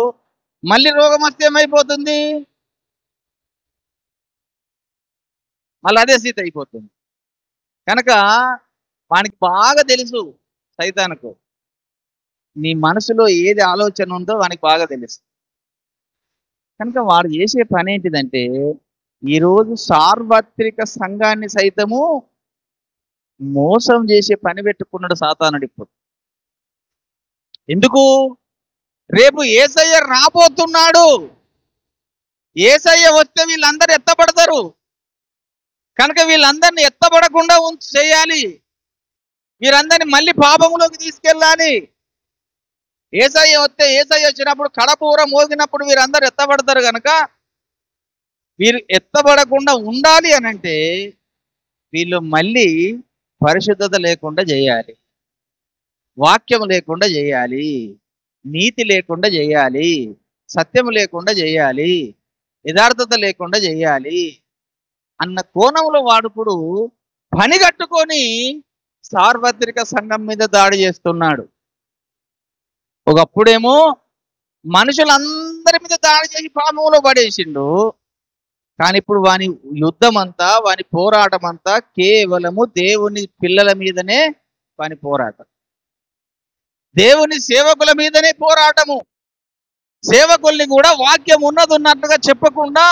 మళ్ళీ రోగం వస్తే ఏమైపోతుంది? మళ్ళీ అదే స్థితి అయిపోతుంది. కనుక వానికి బాగా తెలుసు, సైతానుకు నీ మనసులో ఏది ఆలోచన ఉందో వానికి బాగా తెలుసు. కనుక వాడు చేసే పని ఏంటిదంటే, ఈరోజు సార్వత్రిక సంఘాన్ని సైతము మోసం చేసే పని పెట్టుకున్నాడు సాతానుడు ఇప్పుడు. ఎందుకు? రేపు యేసయ్య రాబోతున్నాడు. యేసయ్య వస్తే వీళ్ళందరూ ఎత్తబడతారు. కనుక వీళ్ళందరినీ ఎత్తబడకుండా చేయాలి, వీరందరినీ మళ్ళీ పాపములోకి తీసుకెళ్ళాలి. యేసయ్య వచ్చినప్పుడు కడపూర మోగినప్పుడు వీరందరూ ఎత్తబడతారు. కనుక వీరు ఎత్తబడకుండా ఉండాలి అనంటే వీళ్ళు మళ్ళీ పరిశుద్ధత లేకుండా చేయాలి, వాక్యం లేకుండా చేయాలి, నీతి లేకుండా చేయాలి, సత్యం లేకుండా చేయాలి, యథార్థత లేకుండా చేయాలి అన్న కోణంలో వాడుకుడు పని కట్టుకొని సార్వత్రిక సంఘం మీద దాడి చేస్తున్నాడు. ఒకప్పుడేమో మనుషులందరి మీద దాడి చేసి పాపంలో పడేసిండు. కానీ ఇప్పుడు వాని యుద్ధం అంతా, వాని పోరాటం అంతా కేవలము దేవుని పిల్లల మీదనే వాని పోరాటం, దేవుని సేవకుల మీదనే పోరాటము. సేవకుల్ని కూడా వాక్యం ఉన్నది ఉన్నట్టుగా చెప్పకుండా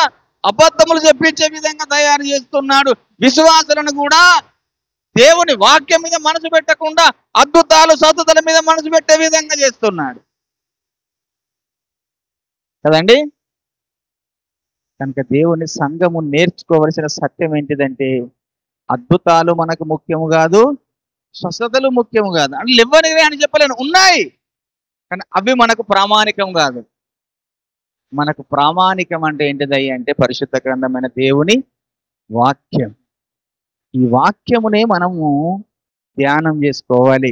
అబద్ధములు చెప్పించే విధంగా తయారు చేస్తున్నాడు. విశ్వాసులను కూడా దేవుని వాక్యం మీద మనసు పెట్టకుండా అద్భుతాలు సతుతల మీద మనసు పెట్టే విధంగా చేస్తున్నాడు కదండి. కనుక దేవుని సంఘము నేర్చుకోవలసిన సత్యం ఏంటిదంటే అద్భుతాలు మనకు ముఖ్యము కాదు, స్వస్థతలు ముఖ్యము కాదు. అంటే ఇవ్వనివే అని చెప్పలేను, ఉన్నాయి, కానీ అవి మనకు ప్రామాణికం కాదు. మనకు ప్రామాణికం అంటే ఏంటిదయ్యా అంటే పరిశుద్ధ గ్రంథమైన దేవుని వాక్యం. ఈ వాక్యమునే మనము ధ్యానం చేసుకోవాలి.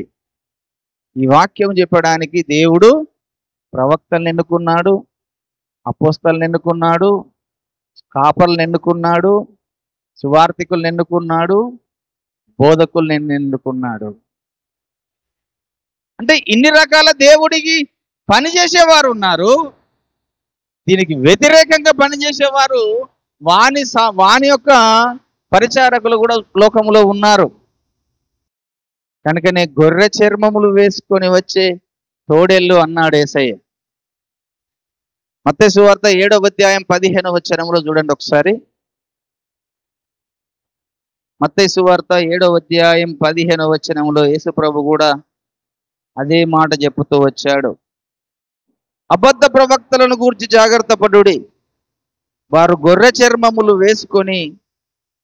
ఈ వాక్యం చెప్పడానికి దేవుడు ప్రవక్తలను ఎన్నుకున్నాడు, అపోస్తలను ఎన్నుకున్నాడు, కాపర్లను ఎన్నుకున్నాడు, సువార్థికులను ఎన్నుకున్నాడు, బోధకులను ఎన్నుకున్నాడు. అంటే ఇన్ని రకాల దేవుడికి పనిచేసేవారు ఉన్నారు. దీనికి వ్యతిరేకంగా పనిచేసేవారు వాని యొక్క పరిచారకులు కూడా లోకంలో ఉన్నారు. కనుకనే గొర్రె చర్మములు వేసుకొని వచ్చే తోడేళ్ళు అన్నాడు యేసయ్య. మత్తయి సువార్త 7వ అధ్యాయం 15వ వచనంలో చూడండి ఒకసారి. మత్తయి సువార్త 7వ అధ్యాయం 15వ వచనంలో యేసు ప్రభు కూడా అదే మాట చెప్పుతూ వచ్చాడు. అబద్ధ ప్రవక్తలను గూర్చి జాగ్రత్త పడుడి, వారు గొర్రె చర్మములు వేసుకొని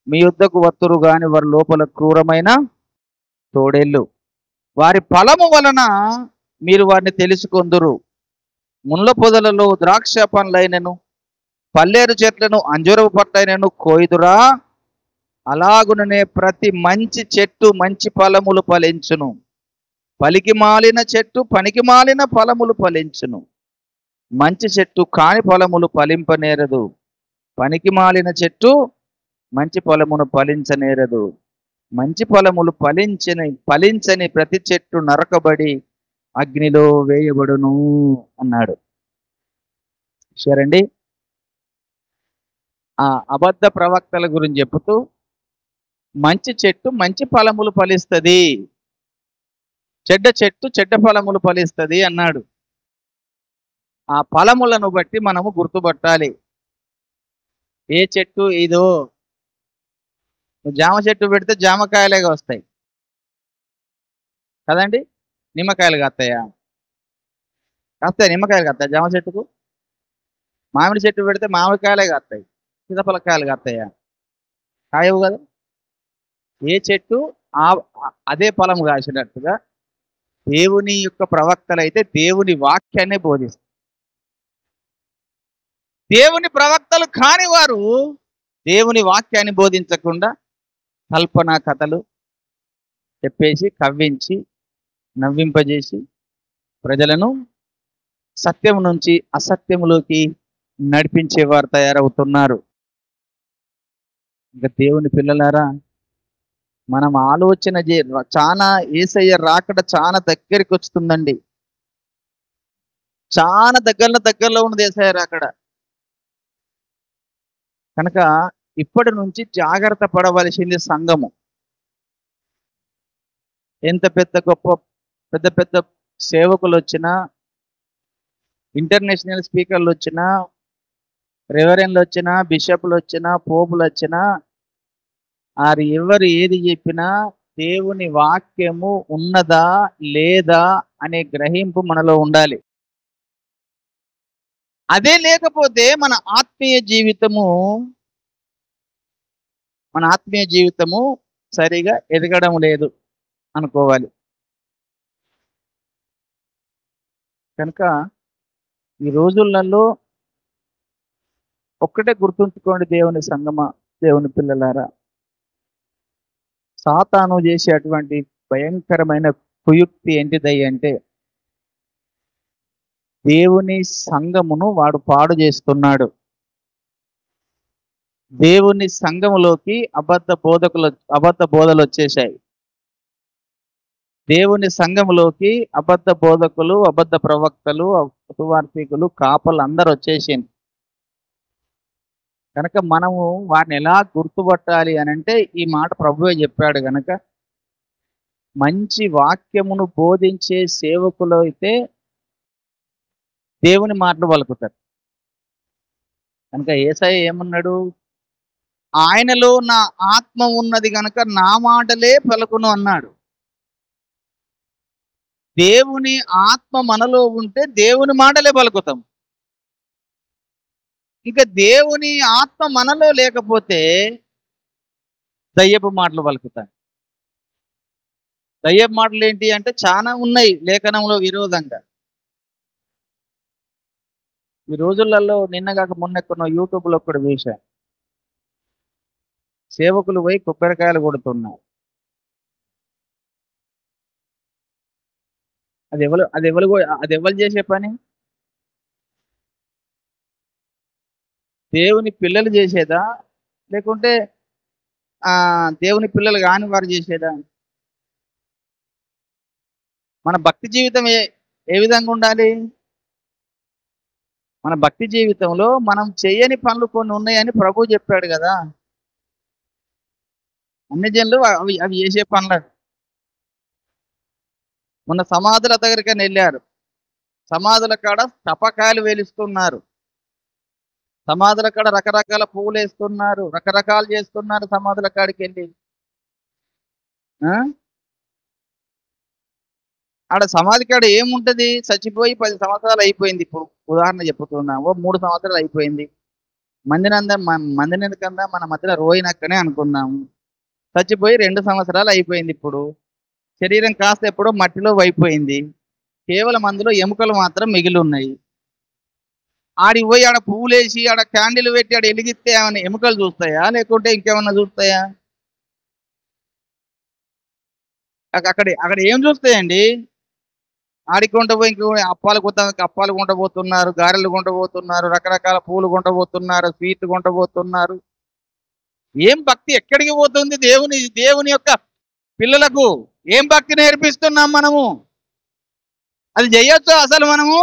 మీ యుద్ధకు వత్తురు గాని వారి లోపల క్రూరమైన తోడేళ్ళు. వారి ఫలము వలన మీరు వారిని తెలుసుకొందురు. ముళ్ళ పొదలలో ద్రాక్ష పండ్లైనను పల్లేరు చెట్లను అంజూరపు పట్లైనను కోయిదురా, అలాగుననే ప్రతి మంచి చెట్టు మంచి ఫలములు ఫలించును, పలికి మాలిన చెట్టు పనికి మాలిన ఫలములు ఫలించును. మంచి చెట్టు కాని ఫలములు ఫలింపనేరదు, పనికి మాలిన చెట్టు మంచి ఫలమును ఫలించనేరదు. మంచి ఫలములు ఫలించని ప్రతి చెట్టు నరకబడి అగ్నిలో వేయబడును అన్నాడు. సరేండి, ఆ అబద్ధ ప్రవక్తల గురించి చెప్పుతూ మంచి చెట్టు మంచి ఫలములు ఫలిస్తుంది, చెడ్డ చెట్టు చెడ్డ ఫలములు ఫలిస్తుంది అన్నాడు. ఆ ఫలములను బట్టి మనము గుర్తుపట్టాలి. ఏ చెట్టు ఇదో, జామ చెట్టు పెడితే జామకాయలేగా వస్తాయి కదండి. నిమ్మకాయలు కాస్తాయా? కాస్తాయి, నిమ్మకాయలు కాస్తాయి జామ చెట్టుకు. మామిడి చెట్టు పెడితే మామిడికాయలే కాస్తాయి, సీతాఫలకాయలు కాస్తాయా? కాయవు కదా. ఏ చెట్టు అదే ఫలం కాసినట్టుగా దేవుని యొక్క ప్రవక్తలు అయితే దేవుని వాక్యాన్ని బోధిస్తారు. దేవుని ప్రవక్తలు కాని వారు దేవుని వాక్యాన్ని బోధించకుండా కల్పనా కథలు చెప్పేసి కవ్వించి నవ్వింపజేసి ప్రజలను సత్యం నుంచి అసత్యములోకి నడిపించేవారు తయారవుతున్నారు. ఇంకా దేవుని పిల్లలారా, మనం ఆలోచన చాలా యేసయ్య రాకడ చాలా దగ్గరికి వస్తుందండి. చాలా దగ్గరలో ఉన్నది యేసయ్య రాకడ. కనుక ఇప్పటి నుంచి జాగ్రత్త పడవలసింది సంఘము. ఎంత పెద్ద పెద్ద సేవకులు వచ్చినా, ఇంటర్నేషనల్ స్పీకర్లు వచ్చినా, రెవరెన్లు వచ్చినా, బిషప్లు వచ్చినా, పోపులు వచ్చినా, వారు ఎవరు ఏది చెప్పినా దేవుని వాక్యము ఉన్నదా లేదా అనే గ్రహింపు మనలో ఉండాలి. అదే లేకపోతే మన ఆత్మీయ జీవితము సరిగా ఎదగడం లేదు అనుకోవాలి. కనుక ఈ రోజులలో ఒక్కటే గుర్తుంచుకోండి దేవుని సంగమా, దేవుని పిల్లలారా, సాతాను చేసే అటువంటి భయంకరమైన కుయుక్తి ఏంటిదయ్య అంటే, దేవుని సంఘమును వాడు పాడు చేస్తున్నాడు. దేవుని సంఘములోకి అబద్ధ బోధలు వచ్చేసాయి. దేవుని సంఘములోకి అబద్ధ బోధకులు, అబద్ధ ప్రవక్తలు, సువార్థికులు, కాపలు అందరు వచ్చేసింది. కనుక మనము వారిని ఎలా గుర్తుపట్టాలి అని అంటే, ఈ మాట ప్రభువే చెప్పాడు. కనుక మంచి వాక్యమును బోధించే సేవకులు అయితే దేవుని మాటలు పలుకుతారు. కనుక యేసయ్య ఏమన్నాడు? ఆయనలో నా ఆత్మ ఉన్నది కనుక నా మాటలే పలుకును అన్నాడు. దేవుని ఆత్మ మనలో ఉంటే దేవుని మాటలే పలుకుతాం. ఇక దేవుని ఆత్మ మనలో లేకపోతే దయ్యపు మాటలు పలుకుతాం. దయ్యపు మాటలు ఏంటి అంటే చాలా ఉన్నాయి లేఖనంలో విరోధంగా. ఈ రోజులలో నిన్న కాక మొన్న ఎక్కడో యూట్యూబ్లో కూడా చూశాను. సేవకులు పోయి కొబ్బరికాయలు కొడుతున్నారు. అది ఎవరు చేసే పని? దేవుని పిల్లలు చేసేదా, లేకుంటే దేవుని పిల్లలు కాని వారు చేసేదా? మన భక్తి జీవితం ఏ విధంగా ఉండాలి? మన భక్తి జీవితంలో మనం చేయని పనులు కొన్ని ఉన్నాయని ప్రభు చెప్పాడు కదా. అన్ని జనులు అవి చేసే పనులు. మొన్న సమాధుల దగ్గరికి వెళ్ళారు. సమాధుల కాడ తపకాయలు వేలుస్తున్నారు. సమాధుల కాడ రకరకాల పువ్వులు వేస్తున్నారు, రకరకాలు చేస్తున్నారు. సమాధుల కాడికి వెళ్ళి ఆడ సమాధి కాడ ఏముంటది? చచ్చిపోయి 10 సంవత్సరాలు అయిపోయింది. ఇప్పుడు ఉదాహరణ చెప్పుతున్నాం, 3 సంవత్సరాలు అయిపోయింది. మందిని కన్నా మన మధ్యలో రోయినక్కనే అనుకున్నాము. చచ్చిపోయి 2 సంవత్సరాలు అయిపోయింది. ఇప్పుడు శరీరం కాస్త ఎప్పుడో మట్టిలో అయిపోయింది. కేవలం అందులో ఎముకలు మాత్రం మిగిలి ఉన్నాయి. ఆడికి పోయి ఆడ పువ్వులేసి ఆడ క్యాండిల్ పెట్టి ఆడ వెలిగిస్తే ఏమైనా ఎముకలు చూస్తాయా, లేకుంటే ఇంకేమన్నా చూస్తాయా? అక్కడ ఏం చూస్తాయండి? ఆడికి కొంటపోయి ఇంకో అప్పాలు కొంటపోతున్నారు, గారెలు కొంటపోతున్నారు, రకరకాల పూలు కొంటపోతున్నారు, స్వీట్లు కొంటపోతున్నారు. ఏం భక్తి ఎక్కడికి పోతుంది? దేవుని యొక్క పిల్లలకు ఏం భక్తి నేర్పిస్తున్నాం మనము? అది చేయొచ్చు అసలు మనము?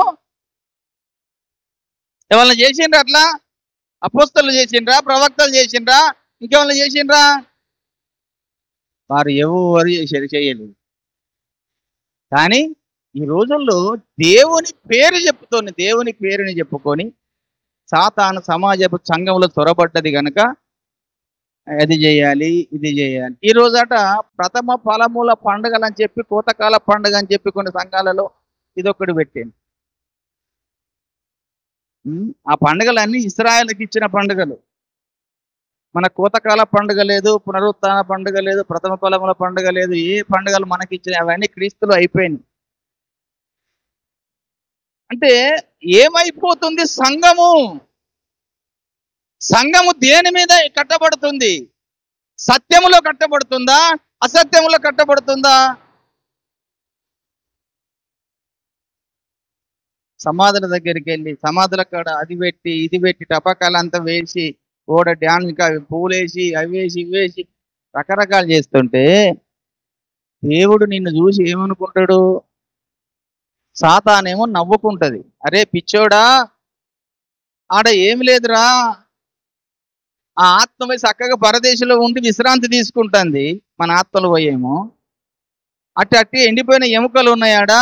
ఎవరైనా చేసిండ్రా అట్లా? అపోస్తలు చేసిండ్రా? ప్రవక్తలు చేసిండ్రా? ఇంకేమైనా చేసిండ్రా? వారు ఎవరు చేయలేదు. కానీ ఈ రోజుల్లో దేవుని పేరుని చెప్పుకొని సాతాను సమాజపు సంఘంలో చొరబడ్డది కనుక అది చేయాలి, ఇది చేయాలి. ఈ రోజట ప్రథమ ఫలముల పండుగలు అని చెప్పి, కోతకాల పండుగ అని చెప్పి కొన్ని సంఘాలలో ఇదొక్కటి పెట్టింది. ఆ పండుగలన్నీ ఇశ్రాయేలుకి ఇచ్చిన పండుగలు. మన కోతకాల పండుగ లేదు, పునరుత్థాన పండుగ లేదు, ప్రథమ ఫలముల పండుగ లేదు. ఏ పండుగలు మనకి ఇచ్చిన అవన్నీ క్రీస్తులో అయిపోయినాయి. అంటే ఏమైపోతుంది సంఘము దేని మీద కట్టబడుతుంది? సత్యములో కట్టబడుతుందా, అసత్యములో కట్టబడుతుందా? సమాధుల దగ్గరికి వెళ్ళి సమాధుల కాడ అది పెట్టి ఇది పెట్టి టపాకాలంతా వేసి ఓడ డ్యాన్స్ ఇంకా పూలేసి అవి వేసి ఇవి వేసి రకరకాలు చేస్తుంటే దేవుడు నిన్ను చూసి ఏమనుకుంటాడు? సాతానేమో నవ్వుకుంటది. అరే పిచ్చోడా, ఆడ ఏమి లేదురా, ఆ ఆత్మ చక్కగా పరదేశంలో ఉండి విశ్రాంతి తీసుకుంటుంది. మన ఆత్మలు పోయేమో అట్టి ఎండిపోయిన ఎముకలు ఉన్నాయాడా?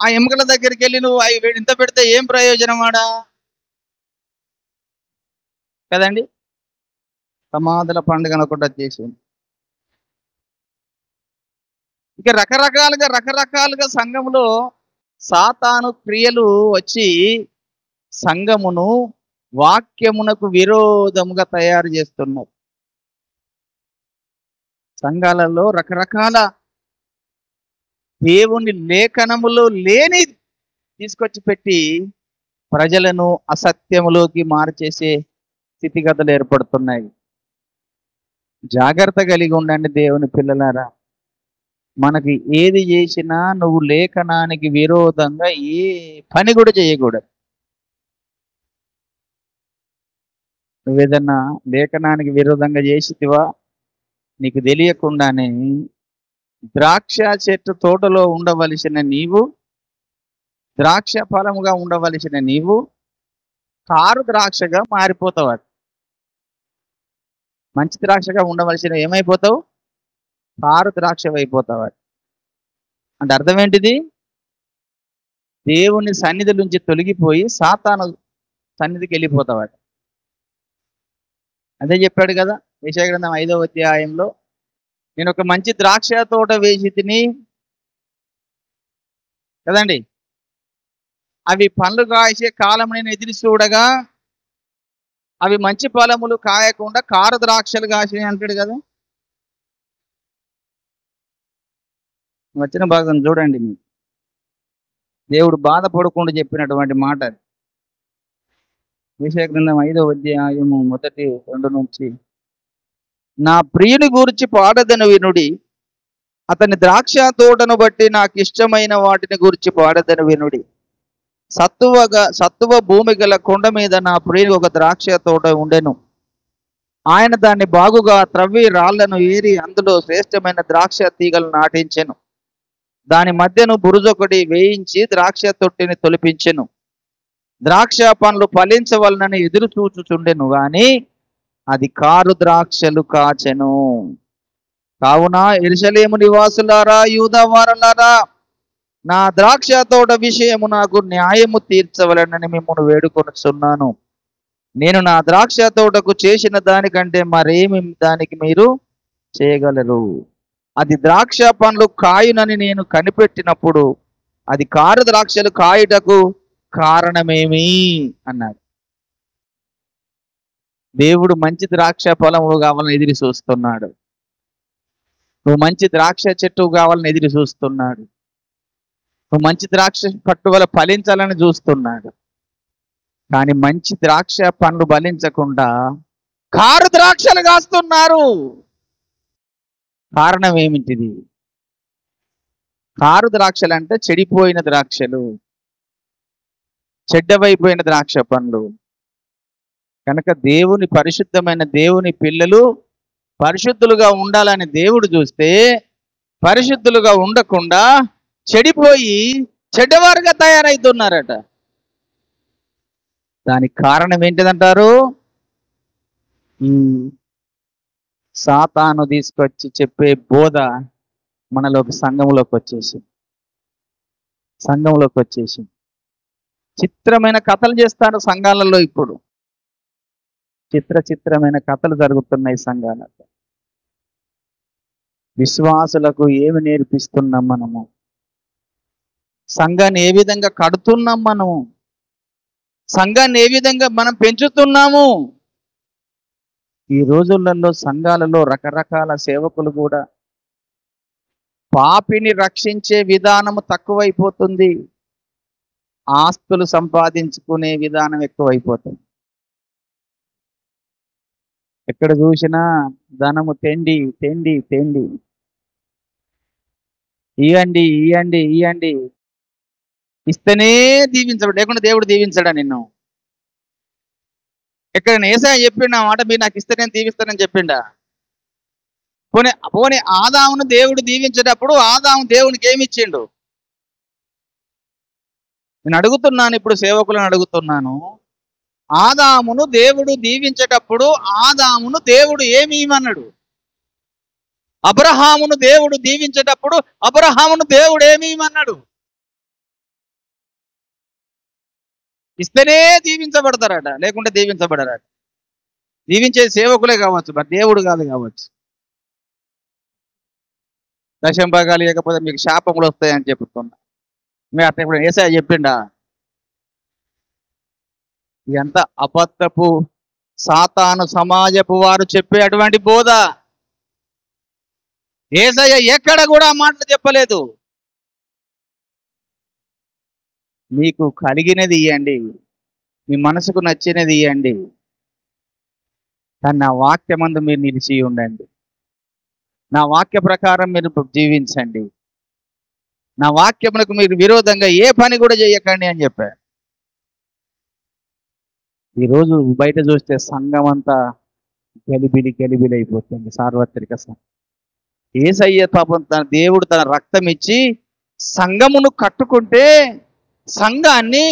ఆ ఎముకల దగ్గరికి వెళ్ళి నువ్వు ఇంత పెడితే ఏం ప్రయోజనం ఆడా? కదండి. సమాధుల పండుగను ఒకటి చేసింది. ఇక రకరకాలుగా సంఘములో సాతాను క్రియలు వచ్చి సంఘమును వాక్యమునకు విరోధముగా తయారు చేస్తున్నారు. సంఘాలలో రకరకాల దేవుని లేఖనములో లేని తీసుకొచ్చి పెట్టి ప్రజలను అసత్యములోకి మార్చేసే స్థితిగతులు ఏర్పడుతున్నాయి. జాగ్రత్త కలిగి ఉండండి దేవుని పిల్లలారా. మనకి ఏది చేసినా నువ్వు లేఖనానికి విరోధంగా ఏ పని కూడా చేయకూడదు. నువ్వేదన్నా లేఖనానికి విరోధంగా చేసితివా నీకు తెలియకుండానే ద్రాక్ష చెట్టు తోటలో ఉండవలసిన నీవు, ద్రాక్ష ఫలముగా ఉండవలసిన నీవు కారు ద్రాక్షగా మారిపోతావు. మంచి ద్రాక్షగా ఉండవలసిన ఏమైపోతావు? కారు ద్రాక్ష అయిపోతావు. అంటే అర్థం ఏంటిది? దేవుని సన్నిధి నుంచి తొలగిపోయి సాతాను సన్నిధికి వెళ్ళిపోతావు. అదే చెప్పాడు కదా యెషయా గ్రంథం 5వ అధ్యాయంలో, నేను ఒక మంచి ద్రాక్ష తోట వేసి తిని కదండి, అవి పండ్లు కాసే కాలం నేను ఎదురు చూడగా అవి మంచి ఫలములు కాయకుండా కారు ద్రాక్షలు కాసినాయి అంటాడు కదా. వచ్చిన భాగం చూడండి. దేవుడు బాధపడకుండా చెప్పినటువంటి మాట. యెషయా గ్రంథం 5వ అధ్యాయము 1-2 నుంచి, నా ప్రియుని గురించి పాడదను వినుడి, అతని ద్రాక్ష తోటను బట్టి నాకు ఇష్టమైన వాటిని గురించి పాడదను వినుడి. సత్తువ భూమి గల కొండ మీద నా ప్రియుని ఒక ద్రాక్ష తోట ఉండెను. ఆయన దాన్ని బాగుగా త్రవ్వి రాళ్లను ఏరి అందులో శ్రేష్టమైన ద్రాక్ష తీగలు నాటించెను. దాని మధ్యను బురుజొకటి వేయించి ద్రాక్ష తొట్టిని తొలిపించెను. ద్రాక్ష పండ్లు ఫలించవలనని ఎదురు చూచుచుండెను గాని అది కారు ద్రాక్షలు కాచెను. కావున యెరూషలేము నివాసులారా, యూదా వారలారా, నా ద్రాక్ష తోట విషయము నాకు న్యాయము తీర్చవలనని మిమ్మల్ని వేడుకొనుచున్నాను. నేను నా ద్రాక్ష తోటకు చేసిన దానికంటే మరేమి దానికి మీరు చేయగలరు? అది ద్రాక్ష పండ్లు కాయునని నేను కనిపెట్టినప్పుడు అది కారు ద్రాక్షలు కాయుటకు కారణమేమి అన్నాడు. దేవుడు మంచి ద్రాక్ష ఫలములు కావాలని ఎదురు చూస్తున్నాడు. నువ్వు మంచి ద్రాక్ష చెట్టు కావాలని ఎదురు చూస్తున్నాడు. నువ్వు మంచి ద్రాక్ష పట్టువల ఫలించాలని చూస్తున్నాడు. కానీ మంచి ద్రాక్ష పండ్లు ఫలించకుండా కారు ద్రాక్షలు కాస్తున్నారు. కారణం ఏమిటిది? కారు ద్రాక్షలు అంటే చెడిపోయిన ద్రాక్షలు, చెడ్డవైపోయిన ద్రాక్ష పండ్లు. కనుక దేవుని పరిశుద్ధమైన దేవుని పిల్లలు పరిశుద్ధులుగా ఉండాలని దేవుడు చూస్తే పరిశుద్ధులుగా ఉండకుండా చెడిపోయి చెడ్డవారుగా తయారవుతున్నారట. దానికి కారణం ఏంటిదంటారు? ఈ సాతాను తీసుకొచ్చి చెప్పే బోధ మనలోకి సంఘంలోకి వచ్చేసి చిత్రమైన కథలు చేస్తారు సంఘాలలో. ఇప్పుడు చిత్రమైన కథలు జరుగుతున్నాయి సంఘాలలో. విశ్వాసులకు ఏమి నేర్పిస్తున్నాం మనము? సంఘాన్ని ఏ విధంగా కడుతున్నాం మనము? సంఘాన్ని ఏ విధంగా మనం పెంచుతున్నాము? ఈ రోజులలో సంఘాలలో రకరకాల సేవకులు కూడా పాపిని రక్షించే విధానము తక్కువైపోతుంది, ఆస్తులు సంపాదించుకునే విధానం ఎక్కువైపోతుంది. ఎక్కడ చూసినా ధనము తెండి తెండి తెండి, ఇయ్యండి ఇయ్యండి ఇయ్యండి, ఇస్తేనే దీవించబడు, లేకుండా దేవుడు దీవించడా నిన్ను? ఎక్కడ యేసయ్య చెప్పిండా మాట, మీరు నాకు ఇస్తే నేను దీవిస్తానని చెప్పిండా? పోనీ ఆదామును దేవుడు దీవించేటప్పుడు ఆదాము దేవునికి ఏమి ఇచ్చిండు? నేను అడుగుతున్నాను, ఇప్పుడు సేవకులను అడుగుతున్నాను, ఆదామును దేవుడు దీవించేటప్పుడు ఆదామును దేవుడు ఏమి ఇవ్వమన్నాడు? అబ్రహామును దేవుడు దీవించేటప్పుడు అబ్రహామును దేవుడు ఏమి ఇవ్వమన్నాడు? ఇస్తేనే దీవించబడతారట, లేకుంటే దీవించబడరట. దీవించే సేవకులే కావచ్చు, మరి దేవుడు కాదు కావచ్చు. దశం భాగాలు లేకపోతే మీకు శాపములు వస్తాయని చెప్తున్నా. మీరు అట్లా ఇప్పుడు యేసయ్య చెప్పిండా? ఎంత అబద్ధపు సాతాను సమాజపు వారు చెప్పే అటువంటి బోధ. యేసయ్య ఎక్కడ కూడా మాటలు చెప్పలేదు. మీకు కలిగినది ఇవ్వండి, మీ మనసుకు నచ్చినది ఇవ్వండి, కానీ నా వాక్యమందు మీరు నిలిచి ఉండండి. నా వాక్య ప్రకారం మీరు జీవించండి. నా వాక్యమునకు మీరు విరోధంగా ఏ పని కూడా చేయకండి అని చెప్పారు. ఈరోజు బయట చూస్తే సంఘం అంతా గలిబిలి అయిపోతుంది. సార్వత్రిక సంఘం. యేసయ్య పాపం దేవుడు తన రక్తం ఇచ్చి సంఘమును కట్టుకుంటే సంఘాన్ని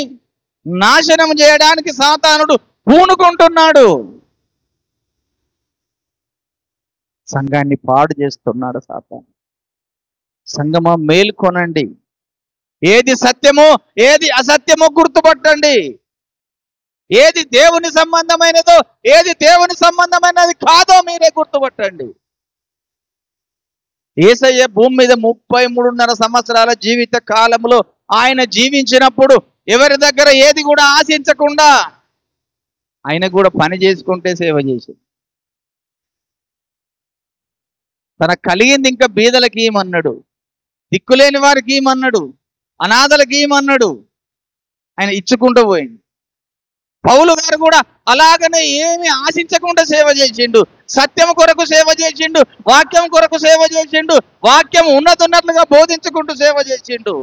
నాశనం చేయడానికి సాతానుడు పూనుకుంటున్నాడు. సంఘాన్ని పాడు చేస్తున్నాడు సాతాను. సంఘమా, మేల్కొనండి. ఏది సత్యమో ఏది అసత్యమో గుర్తుపట్టండి. ఏది దేవుని సంబంధమైనదో ఏది దేవుని సంబంధమైనది కాదో మీరే గుర్తుపట్టండి. యేసయ్య భూమి మీద 33.5 సంవత్సరాల జీవిత కాలంలో ఆయన జీవించినప్పుడు ఎవరి దగ్గర ఏది కూడా ఆశించకుండా ఆయన కూడా పని చేసుకుంటే సేవ చేసి తనకు కలిగింది ఇంకా బీదలకి ఏమన్నాడు, దిక్కులేని వారికి ఏమన్నాడు, అనాథలకి ఏమన్నాడు. ఆయన ఇచ్చుకుంటూ పోయింది. పౌలు గారు కూడా అలాగనే ఏమి ఆశించకుండా సేవ చేసిండు. సత్యం కొరకు సేవ చేసిండు, వాక్యం కొరకు సేవ చేసిండు, వాక్యం ఉన్నతున్నట్లుగా బోధించుకుంటూ సేవ చేసిండు.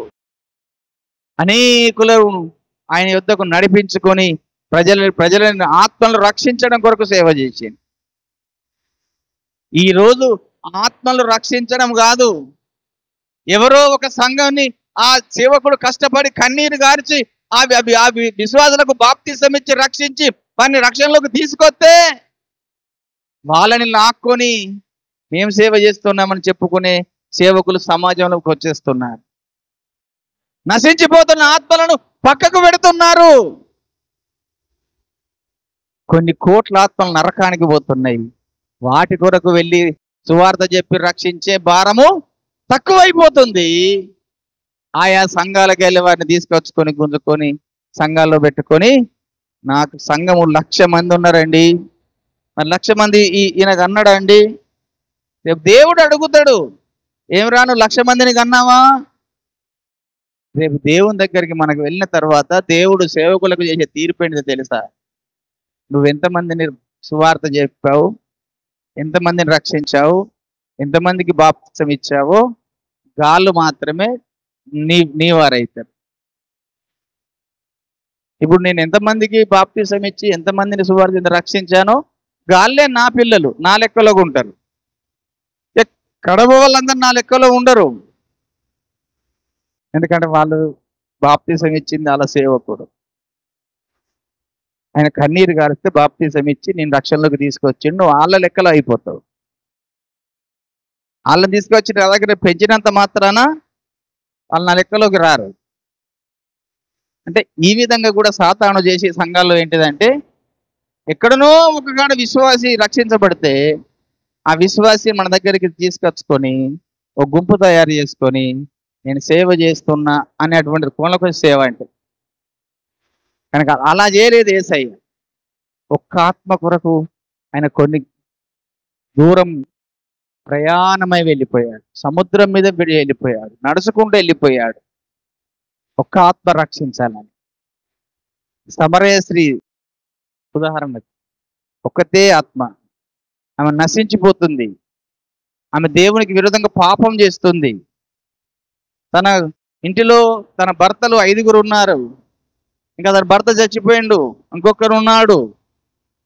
అనేకులను ఆయన యుద్ధకు నడిపించుకొని ప్రజలను ఆత్మలను రక్షించడం కొరకు సేవ చేసిండు. ఈరోజు ఆత్మలు రక్షించడం కాదు, ఎవరో ఒక సంఘాన్ని ఆ సేవకుడు కష్టపడి కన్నీరు గార్చి ఆ విశ్వాసులకు బాప్తిసం ఇచ్చి రక్షించి వారిని రక్షణలోకి తీసుకొస్తే వాళ్ళని లాక్కొని మేము సేవ చేస్తున్నామని చెప్పుకునే సేవకులు సమాజంలోకి వచ్చేస్తున్నారు. నశించిపోతున్న ఆత్మలను పక్కకు పెడుతున్నారు. కొన్ని కోట్ల ఆత్మలు నరకానికి పోతున్నాయి. వాటి కొరకు వెళ్ళి సువార్త చెప్పి రక్షించే భారము తక్కువైపోతుంది. ఆయా సంఘాలకు వెళ్ళి వారిని తీసుకొచ్చుకొని గుంజుకొని సంఘాల్లో పెట్టుకొని, నాకు సంఘము 1,00,000 మంది ఉన్నారండి, మరి 1,00,000 మంది ఈయనకు అన్నాడా అండి? రేపు దేవుడు అడుగుతాడు, ఏమిరా నువ్వు 1,00,000 మందిని కన్నావా? రేపు దేవుని దగ్గరికి మనకు వెళ్ళిన తర్వాత దేవుడు సేవకులకు చేసే తీర్పు ఏంటో తెలుసా? నువ్వెంతమందిని సువార్త చెప్పావు, ఎంతమందిని రక్షించావు, ఎంతమందికి బాప్తిసం ఇచ్చావో గాళ్ళు మాత్రమే నీ వారైతారు. ఇప్పుడు నేను ఎంతమందికి బాప్తిసం ఇచ్చి ఎంతమందిని సువార్త రక్షించానో గాళ్ళే నా పిల్లలు, నా లెక్కలో ఉంటారు. కడప వాళ్ళందరూ నా లెక్కలో ఉండరు. ఎందుకంటే వాళ్ళు బాప్తిసం ఇచ్చింది వాళ్ళ సేవకుడు. ఆయన కన్నీరు గారిస్తే బాప్తిసం ఇచ్చి నేను రక్షణలోకి తీసుకొచ్చిండు, వాళ్ళ లెక్కలో అయిపోతావు. వాళ్ళని తీసుకొచ్చి నా దగ్గర పెంచినంత మాత్రాన వాళ్ళు నా లెక్కలోకి రారు. అంటే ఈ విధంగా కూడా సాతాను చేసి సంఘాల్లో ఏంటిదంటే, ఎక్కడనో ఒక కాడ విశ్వాసి రక్షించబడితే ఆ విశ్వాసి మన దగ్గరికి తీసుకొచ్చుకొని ఒక గుంపు తయారు చేసుకొని నేను సేవ చేస్తున్నా అనేటువంటి కోణకు సేవ అంటే. కనుక అలా చేయలేదు యేసయ్య. ఒక్క ఆత్మ కొరకు ఆయన కొన్ని దూరం ప్రయాణమై వెళ్ళిపోయాడు, సముద్రం మీద వెళ్ళిపోయాడు, నడుచుకుంటూ వెళ్ళిపోయాడు ఒక్క ఆత్మ రక్షించాలని. సమరయ స్త్రీ ఉదాహరణకు ఒక్కతే ఆత్మ, ఆమె నశించిపోతుంది, ఆమె దేవునికి విరుద్ధంగా పాపం చేస్తుంది. తన ఇంటిలో తన భర్తలు 5 ఉన్నారు, ఇంకా తన భర్త చచ్చిపోయిండు, ఇంకొకరు ఉన్నాడు.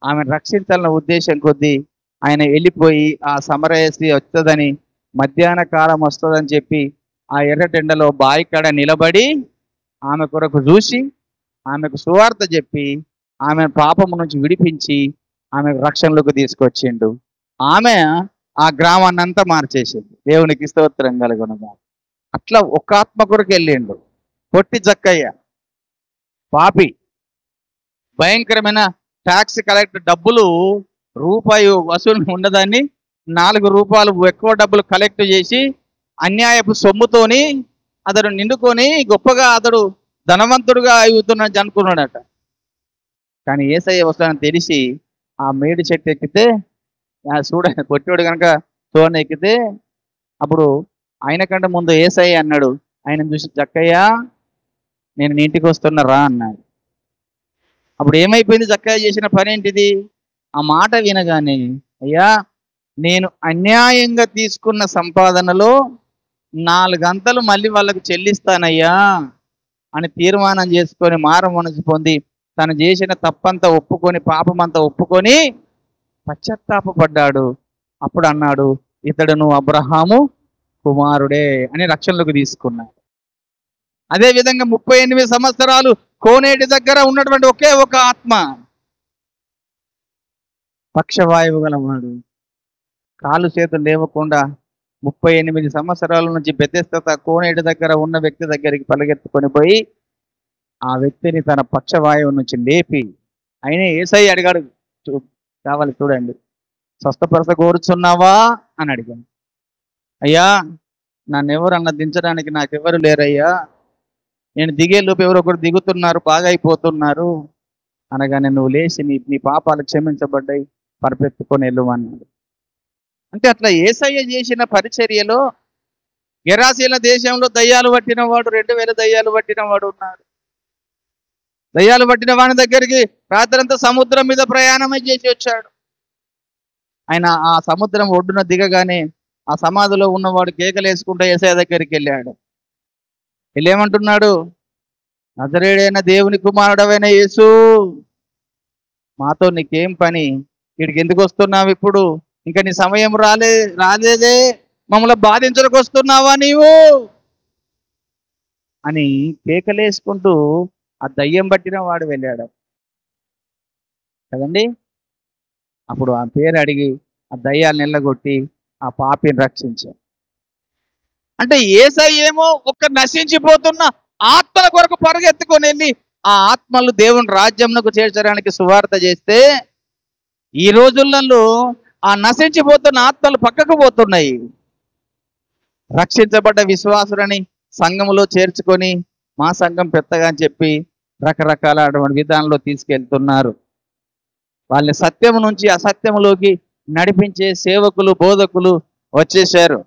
ఆమెను రక్షించాలన్న ఉద్దేశం కొద్దీ ఆయన వెళ్ళిపోయి ఆ సమరయ స్త్రీ వస్తుందని, మధ్యాహ్న కాలం వస్తుందని చెప్పి ఆ ఎర్రటెండలో బావి కాడ నిలబడి ఆమె కొరకు చూసి ఆమెకు సువార్త చెప్పి ఆమె పాపము నుంచి విడిపించి ఆమె రక్షణలోకి తీసుకొచ్చిండు. ఆమె ఆ గ్రామాన్ని అంతా మార్చేసింది. దేవునికి స్తోత్రం కలుగునుగా. అట్లా ఒక్క ఆత్మ కొరకు వెళ్ళిండు. పొట్టి జక్కయ్య పాపి, భయంకరమైన ట్యాక్స్ కలెక్టర్, డబ్బులు రూపాయి వసూలు ఉన్నదాన్ని 4 రూపాయలు ఎక్కువ డబ్బులు కలెక్ట్ చేసి అన్యాయపు సొమ్ముతోని అతడు నిండుకొని గొప్పగా అతడు ధనవంతుడుగా అవుతున్నాడు అనుకున్నాడట. కానీ యేసయ్య వస్తానని తెలిసి ఆ మేడి చెట్టు ఎక్కితే కొట్టోడు కనుక తోన ఎక్కితే అప్పుడు ఆయన కంటే ముందు యేసయ్య అన్నాడు, ఆయన చూసి జక్కయ్య నేను నీ ఇంటికి వస్తున్నా రా అన్నాడు. అప్పుడు ఏమైపోయింది? చక్కగా చేసిన పని ఏంటిది? ఆ మాట వినగానే, అయ్యా నేను అన్యాయంగా తీసుకున్న సంపాదనలో 4 అంతలు మళ్ళీ వాళ్ళకు చెల్లిస్తానయ్యా అని తీర్మానం చేసుకొని మారు మనసు పొంది తను చేసిన తప్పంతా ఒప్పుకొని పాపమంతా ఒప్పుకొని పశ్చాత్తాపపడ్డాడు. అప్పుడు అన్నాడు, ఇతడును అబ్రహాము కుమారుడే అని రక్షణలోకి తీసుకున్నాడు. అదే విధంగా 38 సంవత్సరాలు కోనేటి దగ్గర ఉన్నటువంటి ఒకే ఒక ఆత్మ, పక్షవాయువు గలవాడు, కాలు చేతులు లేవకుండా 38 సంవత్సరాల నుంచి బెతెస్దా కోనేటి దగ్గర ఉన్న వ్యక్తి దగ్గరికి పరిగెత్తుకొని పోయి ఆ వ్యక్తిని తన పక్షవాయువు నుంచి లేపి, అయినా యేసయ్య అడిగాడు, కావాలి చూడండి, స్వస్థపరచ కోరుచున్నావా అని అడిగాను. అయ్యా నన్నెవరు అన్న దించడానికి నాకెవరు లేరయ్యా, నేను దిగేలోపు ఎవరో ఒకరు దిగుతున్నారు, బాగా అయిపోతున్నారు అనగానే నువ్వు లేచి నీ పాపాలు క్షమించబడ్డాయి, పరిపెత్తుకొని వెళ్ళమన్నాడు. అంటే అట్లా యేసయ్య చేసిన పరిచర్యలో గెరాసీల దేశంలో దయ్యాలు పట్టిన వాడు 2000 దయ్యాలు పట్టిన వాడు ఉన్నాడు. దయ్యాలు పట్టిన వాని దగ్గరికి రాత్రంతా సముద్రం మీద ప్రయాణమై చేసి వచ్చాడు. ఆయన ఆ సముద్రం ఒడ్డున దిగగానే ఆ సమాధిలో ఉన్నవాడు కేకలేసుకుంటూ యేసయ్య దగ్గరికి వెళ్ళాడు. వెళ్ళేమంటున్నాడు, నజరేయుడైన దేవుని కుమారుడవైన యేసు, మాతో నీకేం పని, వీడికి ఎందుకు వస్తున్నావు ఇప్పుడు, ఇంకా నీ సమయం రాలేదే, మమ్మల్ని బాధించడానికి వస్తున్నావా నీవు అని కేకలేసుకుంటూ ఆ దయ్యం పట్టిన వాడు వెళ్ళాడు కదండి. అప్పుడు ఆ పేరు అడిగి ఆ దయ్యాన్ని నిల్లగొట్టి ఆ పాపిని రక్షించాడు. అంటే యేసయ్య ఏమో ఒక నశించిపోతున్న ఆత్మల కొరకు పరుగెత్తుకొని వెళ్ళి ఆ ఆత్మలు దేవుని రాజ్యంకు చేర్చడానికి సువార్త చేస్తే, ఈ రోజులలో ఆ నశించిపోతున్న ఆత్మలు పక్కకు పోతున్నాయి. రక్షించబడ్డ విశ్వాసులని సంఘములో చేర్చుకొని మా సంఘం పెద్దగా అని చెప్పి రకరకాల అటువంటి విధానంలో తీసుకెళ్తున్నారు. వాళ్ళని సత్యము నుంచి అసత్యములోకి నడిపించే సేవకులు, బోధకులు వచ్చేశారు.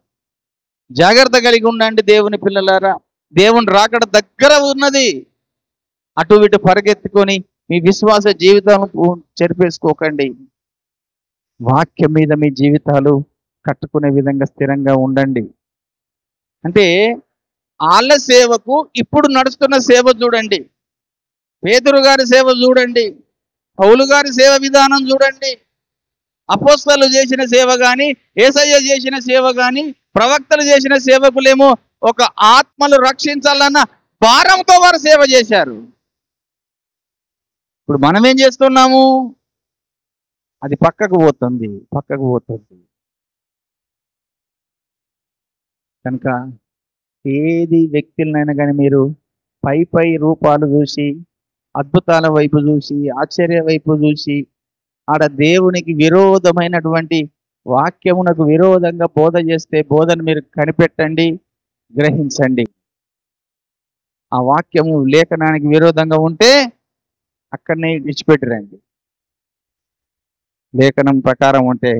జాగ్రత్త కలిగి ఉండండి దేవుని పిల్లలారా, దేవుని రాకడ దగ్గర ఉన్నది. అటు ఇటు పరిగెత్తుకొని మీ విశ్వాస జీవితాలను చెరిపేసుకోకండి. వాక్యం మీద మీ జీవితాలు కట్టుకునే విధంగా స్థిరంగా ఉండండి. అంటే వాళ్ళ సేవకు ఇప్పుడు నడుస్తున్న సేవ చూడండి, పేతురు గారి సేవ చూడండి, పౌలు గారి సేవ విధానం చూడండి, అపోస్తలు చేసిన సేవ కానీ, యేసయ్య చేసిన సేవ కానీ, ప్రవక్తలు చేసిన సేవకులేమో ఒక ఆత్మలు రక్షించాలన్న భారంతో వారు సేవ చేశారు. ఇప్పుడు మనం ఏం చేస్తున్నాము? అది పక్కకు పోతుంది. కనుక ఏది వ్యక్తులనైనా కానీ మీరు పై రూపాలు చూసి, అద్భుతాల వైపు చూసి, ఆశ్చర్య వైపు చూసి, ఆడ దేవునికి విరోధమైనటువంటి వాక్యమునకు విరోధంగా బోధ చేస్తే బోధను మీరు కనిపెట్టండి, గ్రహించండి. ఆ వాక్యము లేఖనానికి విరోధంగా ఉంటే అక్కడనే విడిచిపెట్టిరండి. లేఖనం ప్రకారం ఉంటే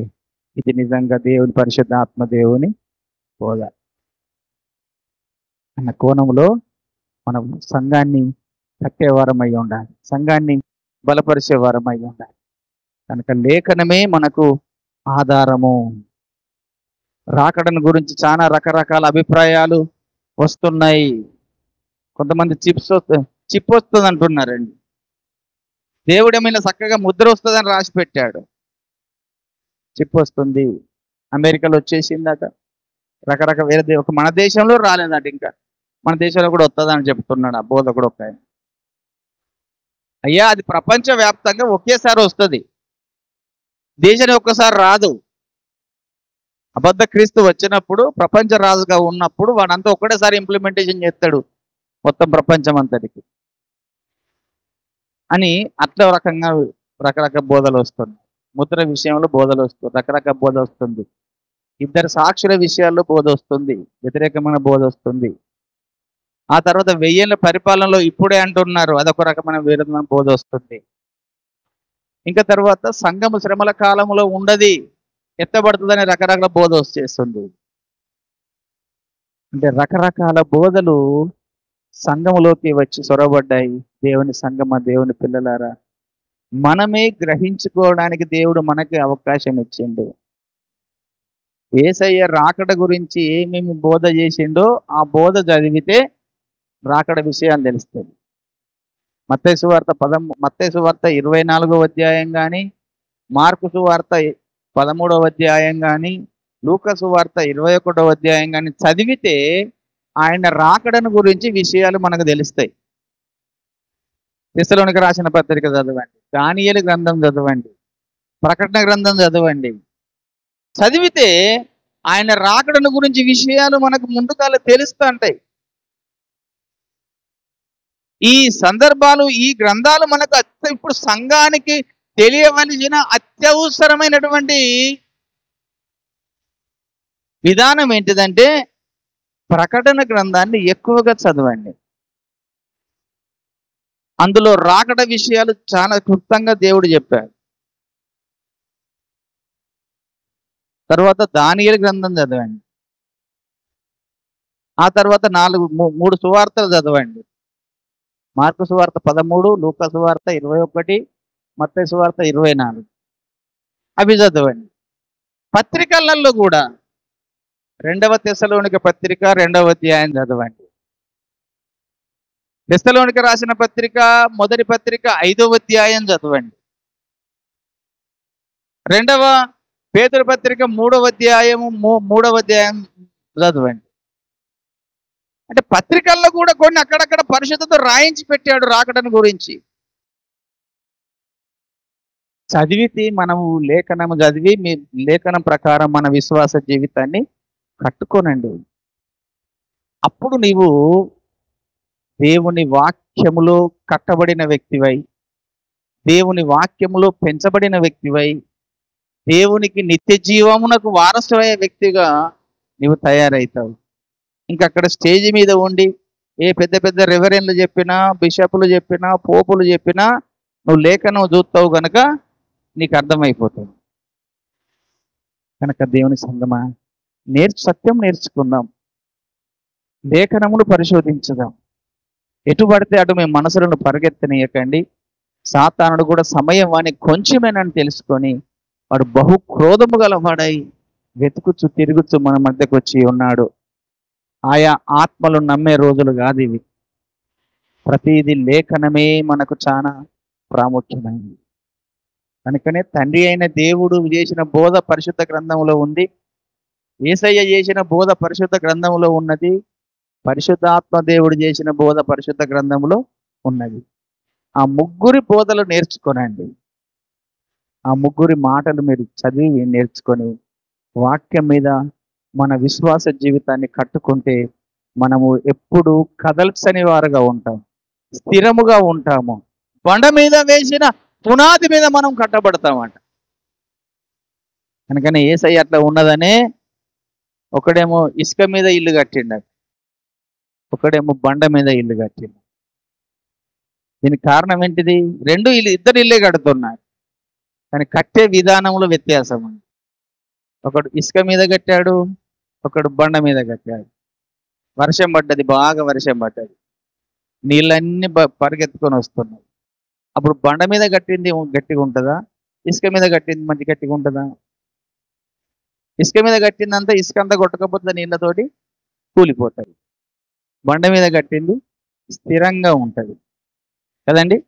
ఇది నిజంగా దేవుని పరిశుద్ధ ఆత్మ దేవుని బోధ అన్న కోణంలో మనం సంఘాన్ని కట్టేవారమై ఉండాలి, సంఘాన్ని బలపరిచేవారమై ఉండాలి. కనుక లేఖనమే మనకు ఆధారము. రాకడను గురించి చాలా రకరకాల అభిప్రాయాలు వస్తున్నాయి. కొంతమంది చిప్ వస్తుంది అంటున్నారండి. దేవుడేమైనా చక్కగా ముద్ర వస్తుందని రాసి పెట్టాడు, చిప్ వస్తుంది. అమెరికాలో వచ్చేసిందట, రకరకాల వేరే మన దేశంలో రాలేదట, ఇంకా మన దేశంలో కూడా వస్తుందని చెప్తున్నాడు ఆ బోధకుడు ఒక ఆయన. అయ్యా అది ప్రపంచవ్యాప్తంగా ఒకేసారి వస్తుంది, దేశాన్ని ఒక్కసారి రాదు. అబద్ధ క్రీస్తు వచ్చినప్పుడు ప్రపంచ రాజుగా ఉన్నప్పుడు వాడంతా ఒక్కటేసారి ఇంప్లిమెంటేషన్ చేస్తాడు మొత్తం ప్రపంచం అంతటికి అని అట్లా రకంగా రకరకాల బోధలు వస్తుంది. ముద్ర విషయంలో బోధలు వస్తుంది, రకరకాల బోధ వస్తుంది. ఇద్దరు సాక్షుల విషయాల్లో బోధ వస్తుంది, వ్యతిరేకమైన బోధ వస్తుంది. ఆ తర్వాత 1000 ఏళ్ల పరిపాలనలో ఇప్పుడే అంటున్నారు, అదొక రకమైన విరుద్ధమైన బోధ వస్తుంది. ఇంకా తర్వాత సంఘము శ్రమల కాలంలో ఉండది, ఎత్తబడుతుందని రకరకాల బోధ వచ్చేస్తుంది. అంటే రకరకాల బోధలు సంఘములోకి వచ్చి సొరబడ్డాయి. దేవుని సంఘమా, దేవుని పిల్లలారా, మనమే గ్రహించుకోవడానికి దేవుడు మనకి అవకాశం ఇచ్చిండు. యేసయ్య రాకడ గురించి ఏమేమి బోధ చేసిండో ఆ బోధ చదివితే రాకడ విషయాలు తెలుస్తుంది. మత్తయి సువార్త 24వ అధ్యాయం కానీ, మార్కు సువార్త 13వ అధ్యాయం కానీ, లూకా సువార్త 21వ అధ్యాయం కానీ చదివితే ఆయన రాకడను గురించి విషయాలు మనకు తెలుస్తాయి. తెస్సలోనికీ రాసిన పత్రిక చదవండి, దానియేలు గ్రంథం చదవండి, ప్రకటన గ్రంథం చదవండి. చదివితే ఆయన రాకడను గురించి విషయాలు మనకు ముందుకాల తెలుస్తుంటాయి. ఈ సందర్భాలు, ఈ గ్రంథాలు మనకు ఇప్పుడు సంఘానికి తెలియవలసిన అత్యవసరమైనటువంటి విధానం ఏంటిదంటే ప్రకటన గ్రంథాన్ని ఎక్కువగా చదవండి. అందులో రాకడ విషయాలు చాలా క్లుప్తంగా దేవుడు చెప్పాడు. తర్వాత దానియేలు గ్రంథం చదవండి. ఆ తర్వాత 3 సువార్తలు చదవండి. మార్కు సువార్త 13, లూకా సువార్త 21, మత్తయి సువార్త 24. అవి చదవండి. పత్రికలలో కూడా 2వ తెస్సలోనిక పత్రిక 2వ అధ్యాయం చదవండి. తెస్సలోనిక రాసిన పత్రిక మొదటి పత్రిక 5వ అధ్యాయం చదవండి. 2వ పేతురు పత్రిక 3వ అధ్యాయము 3వ అధ్యాయం చదవండి. అంటే పత్రికల్లో కూడా కొన్ని అక్కడక్కడ పరిశుద్ధతో రాయించి పెట్టాడు రాకడను గురించి. చదివితే మనము లేఖనము చదివి మీ లేఖనం ప్రకారం మన విశ్వాస జీవితాన్ని కట్టుకోనండి. అప్పుడు నీవు దేవుని వాక్యములో కట్టబడిన వ్యక్తివై, దేవుని వాక్యములో పెంచబడిన వ్యక్తివై, దేవునికి నిత్య జీవమునకు వారసుడయ్యే వ్యక్తిగా నీవు తయారవుతావు. ఇంకా అక్కడ స్టేజ్ మీద ఉండి ఏ పెద్ద పెద్ద రెవరెన్లు చెప్పినా, బిషపులు చెప్పినా, పోపులు చెప్పినా నువ్వు లేఖనం చూస్తావు కనుక నీకు అర్థమైపోతుంది. కనుక దేవుని సంగమా, సత్యం నేర్చుకుందాం, లేఖనములు పరిశోధించుదాం. ఎటు పడితే అటు మేము మనసులను పరిగెత్తనీయకండి. సాతానుడు కూడా సమయం వాని కొంచెమేనని తెలుసుకొని వాడు బహు క్రోధము గలవాడై వెతుకుచు తిరుగుచు మన మధ్యకు వచ్చి ఉన్నాడు. ఆయా ఆత్మలు నమ్మే రోజులు కాదు ఇవి. ప్రతిదీ లేఖనమే మనకు చాలా ప్రాముఖ్యమైనది. కనుకనే తండ్రి అయిన దేవుడు చేసిన బోధ పరిశుద్ధ గ్రంథంలో ఉంది, యేసయ్య చేసిన బోధ పరిశుద్ధ గ్రంథంలో ఉన్నది, పరిశుద్ధాత్మ దేవుడు చేసిన బోధ పరిశుద్ధ గ్రంథంలో ఉన్నది. ఆ ముగ్గురి బోధలు నేర్చుకోనండి. ఆ ముగ్గురి మాటలు మీరు చదివి నేర్చుకొని వాక్యం మీద మన విశ్వాస జీవితాన్ని కట్టుకుంటే మనము ఎప్పుడు కదల్చని వారుగా ఉంటాం, స్థిరముగా ఉంటాము. బండ మీద వేసిన పునాది మీద మనం కట్టబడతామంట. కనుకనే యేసయ్య అట్లా ఉన్నదనే ఒకడేమో ఇసుక మీద ఇల్లు కట్టిండు, ఒకడేమో బండ మీద ఇల్లు కట్టిండు. దీనికి కారణం ఏంటిది? ఇద్దరు ఇల్లే కడుతున్నారు, కానీ కట్టే విధానంలో వ్యత్యాసం ఉంది. ఒకడు ఇసుక మీద కట్టాడు, ఒకడు బండ మీద కట్టాడు. వర్షం పడ్డది, బాగా వర్షం పడ్డది, నీళ్ళన్నీ పరిగెత్తుకొని వస్తున్నాయి. అప్పుడు బండ మీద కట్టింది గట్టిగా ఉంటుందా, ఇసుక మీద కట్టింది మంచి గట్టిగా ఉంటుందా? ఇసుక మీద కట్టిందంతా ఇసుక అంతా కొట్టకపోతే నీళ్ళతోటి కూలిపోతాయి. బండ మీద కట్టింది స్థిరంగా ఉంటుంది కదండి.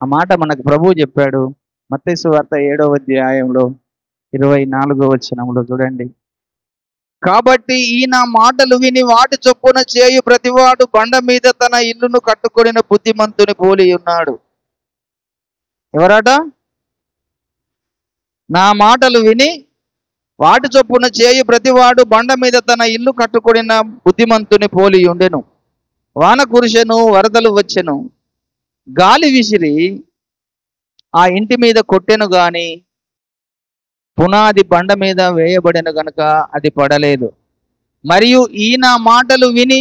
ఆ మాట మనకు ప్రభువు చెప్పాడు మత్తయి సువార్త 7వ అధ్యాయంలో 24వ వచనంలో చూడండి. కాబట్టి ఈ నా మాటలు విని వాటి చొప్పున చేయు ప్రతివాడు బండ మీద తన ఇల్లును కట్టుకొనిన బుద్ధిమంతుని పోలి ఉన్నాడు. ఎవరట? నా మాటలు విని వాటి చొప్పున చేయు ప్రతివాడు బండ మీద తన ఇల్లు కట్టుకొనిన బుద్ధిమంతుని పోలి ఉండెను. వాన కురిసెను, వరదలు వచ్చెను, గాలి విసిరి ఆ ఇంటి మీద కొట్టెను గాని పునాది బండ మీద వేయబడిన గనుక అది పడలేదు. మరియు ఈ నా మాటలు విని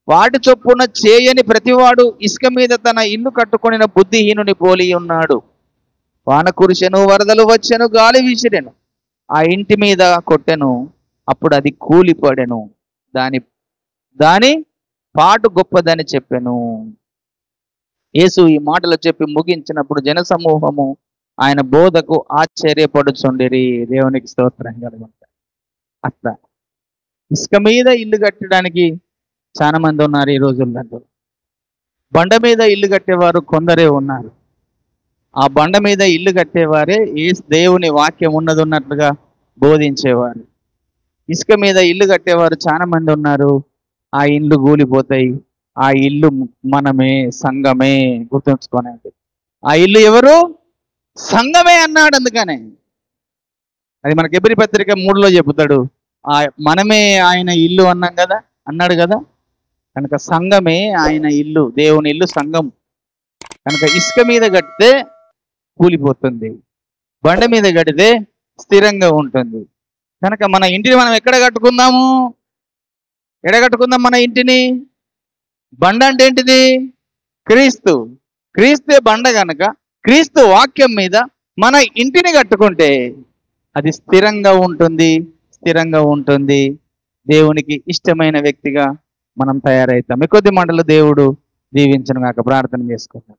వాటి చొప్పున చేయని ప్రతివాడు ఇసుక మీద తన ఇల్లు కట్టుకొనిన బుద్ధిహీనుని పోలి ఉన్నాడు. వాన కురిసెను, వరదలు వచ్చెను, గాలి విసిరెను, ఆ ఇంటి మీద కొట్టెను, అప్పుడు అది కూలిపడెను, దాని పాటు గొప్పదని చెప్పెను. యేసు ఈ మాటలు చెప్పి ముగించినప్పుడు జనసమూహము ఆయన బోధకు ఆశ్చర్యపడుచుండిరి. దేవునికి స్తోత్రం కలుగును. అట్లా ఇసుక మీద ఇల్లు కట్టడానికి చాలా మంది ఉన్నారు ఈ రోజుల్లో. బండ మీద ఇల్లు కట్టేవారు కొందరే ఉన్నారు. ఆ బండ మీద ఇల్లు కట్టేవారే దేవుని వాక్యం ఉన్నట్లుగా బోధించేవారు. ఇసుక మీద ఇల్లు కట్టేవారు చాలా మంది ఉన్నారు. ఆ ఇల్లు కూలిపోతాయి. ఆ ఇల్లు మనమే, సంఘమే. గుర్తుంచుకోనండి, ఆ ఇల్లు ఎవరు? సంఘమే అన్నాడు. అందుకనే అది మనకి ఎబ్రీ పత్రిక 3లో చెబుతాడు. మనమే ఆయన ఇల్లు అన్నాడు కదా. కనుక సంఘమే ఆయన ఇల్లు, దేవుని ఇల్లు సంఘం. కనుక ఇసుక మీద కడితే కూలిపోతుంది, బండ మీద కడితే స్థిరంగా ఉంటుంది. కనుక మన ఇంటిని మనం ఎక్కడ కట్టుకుందాము? ఎక్కడ కట్టుకుందాం మన ఇంటిని? బండ అంటే ఏంటిది? క్రీస్తు. క్రీస్తే బండ. కనుక క్రీస్తు వాక్యం మీద మన ఇంటిని కట్టుకుంటే అది స్థిరంగా ఉంటుంది. దేవునికి ఇష్టమైన వ్యక్తిగా మనం తయారవుతాం. కొద్ది మాటలు దేవుడు దీవించును గాక. ప్రార్థన చేసుకుంటాం.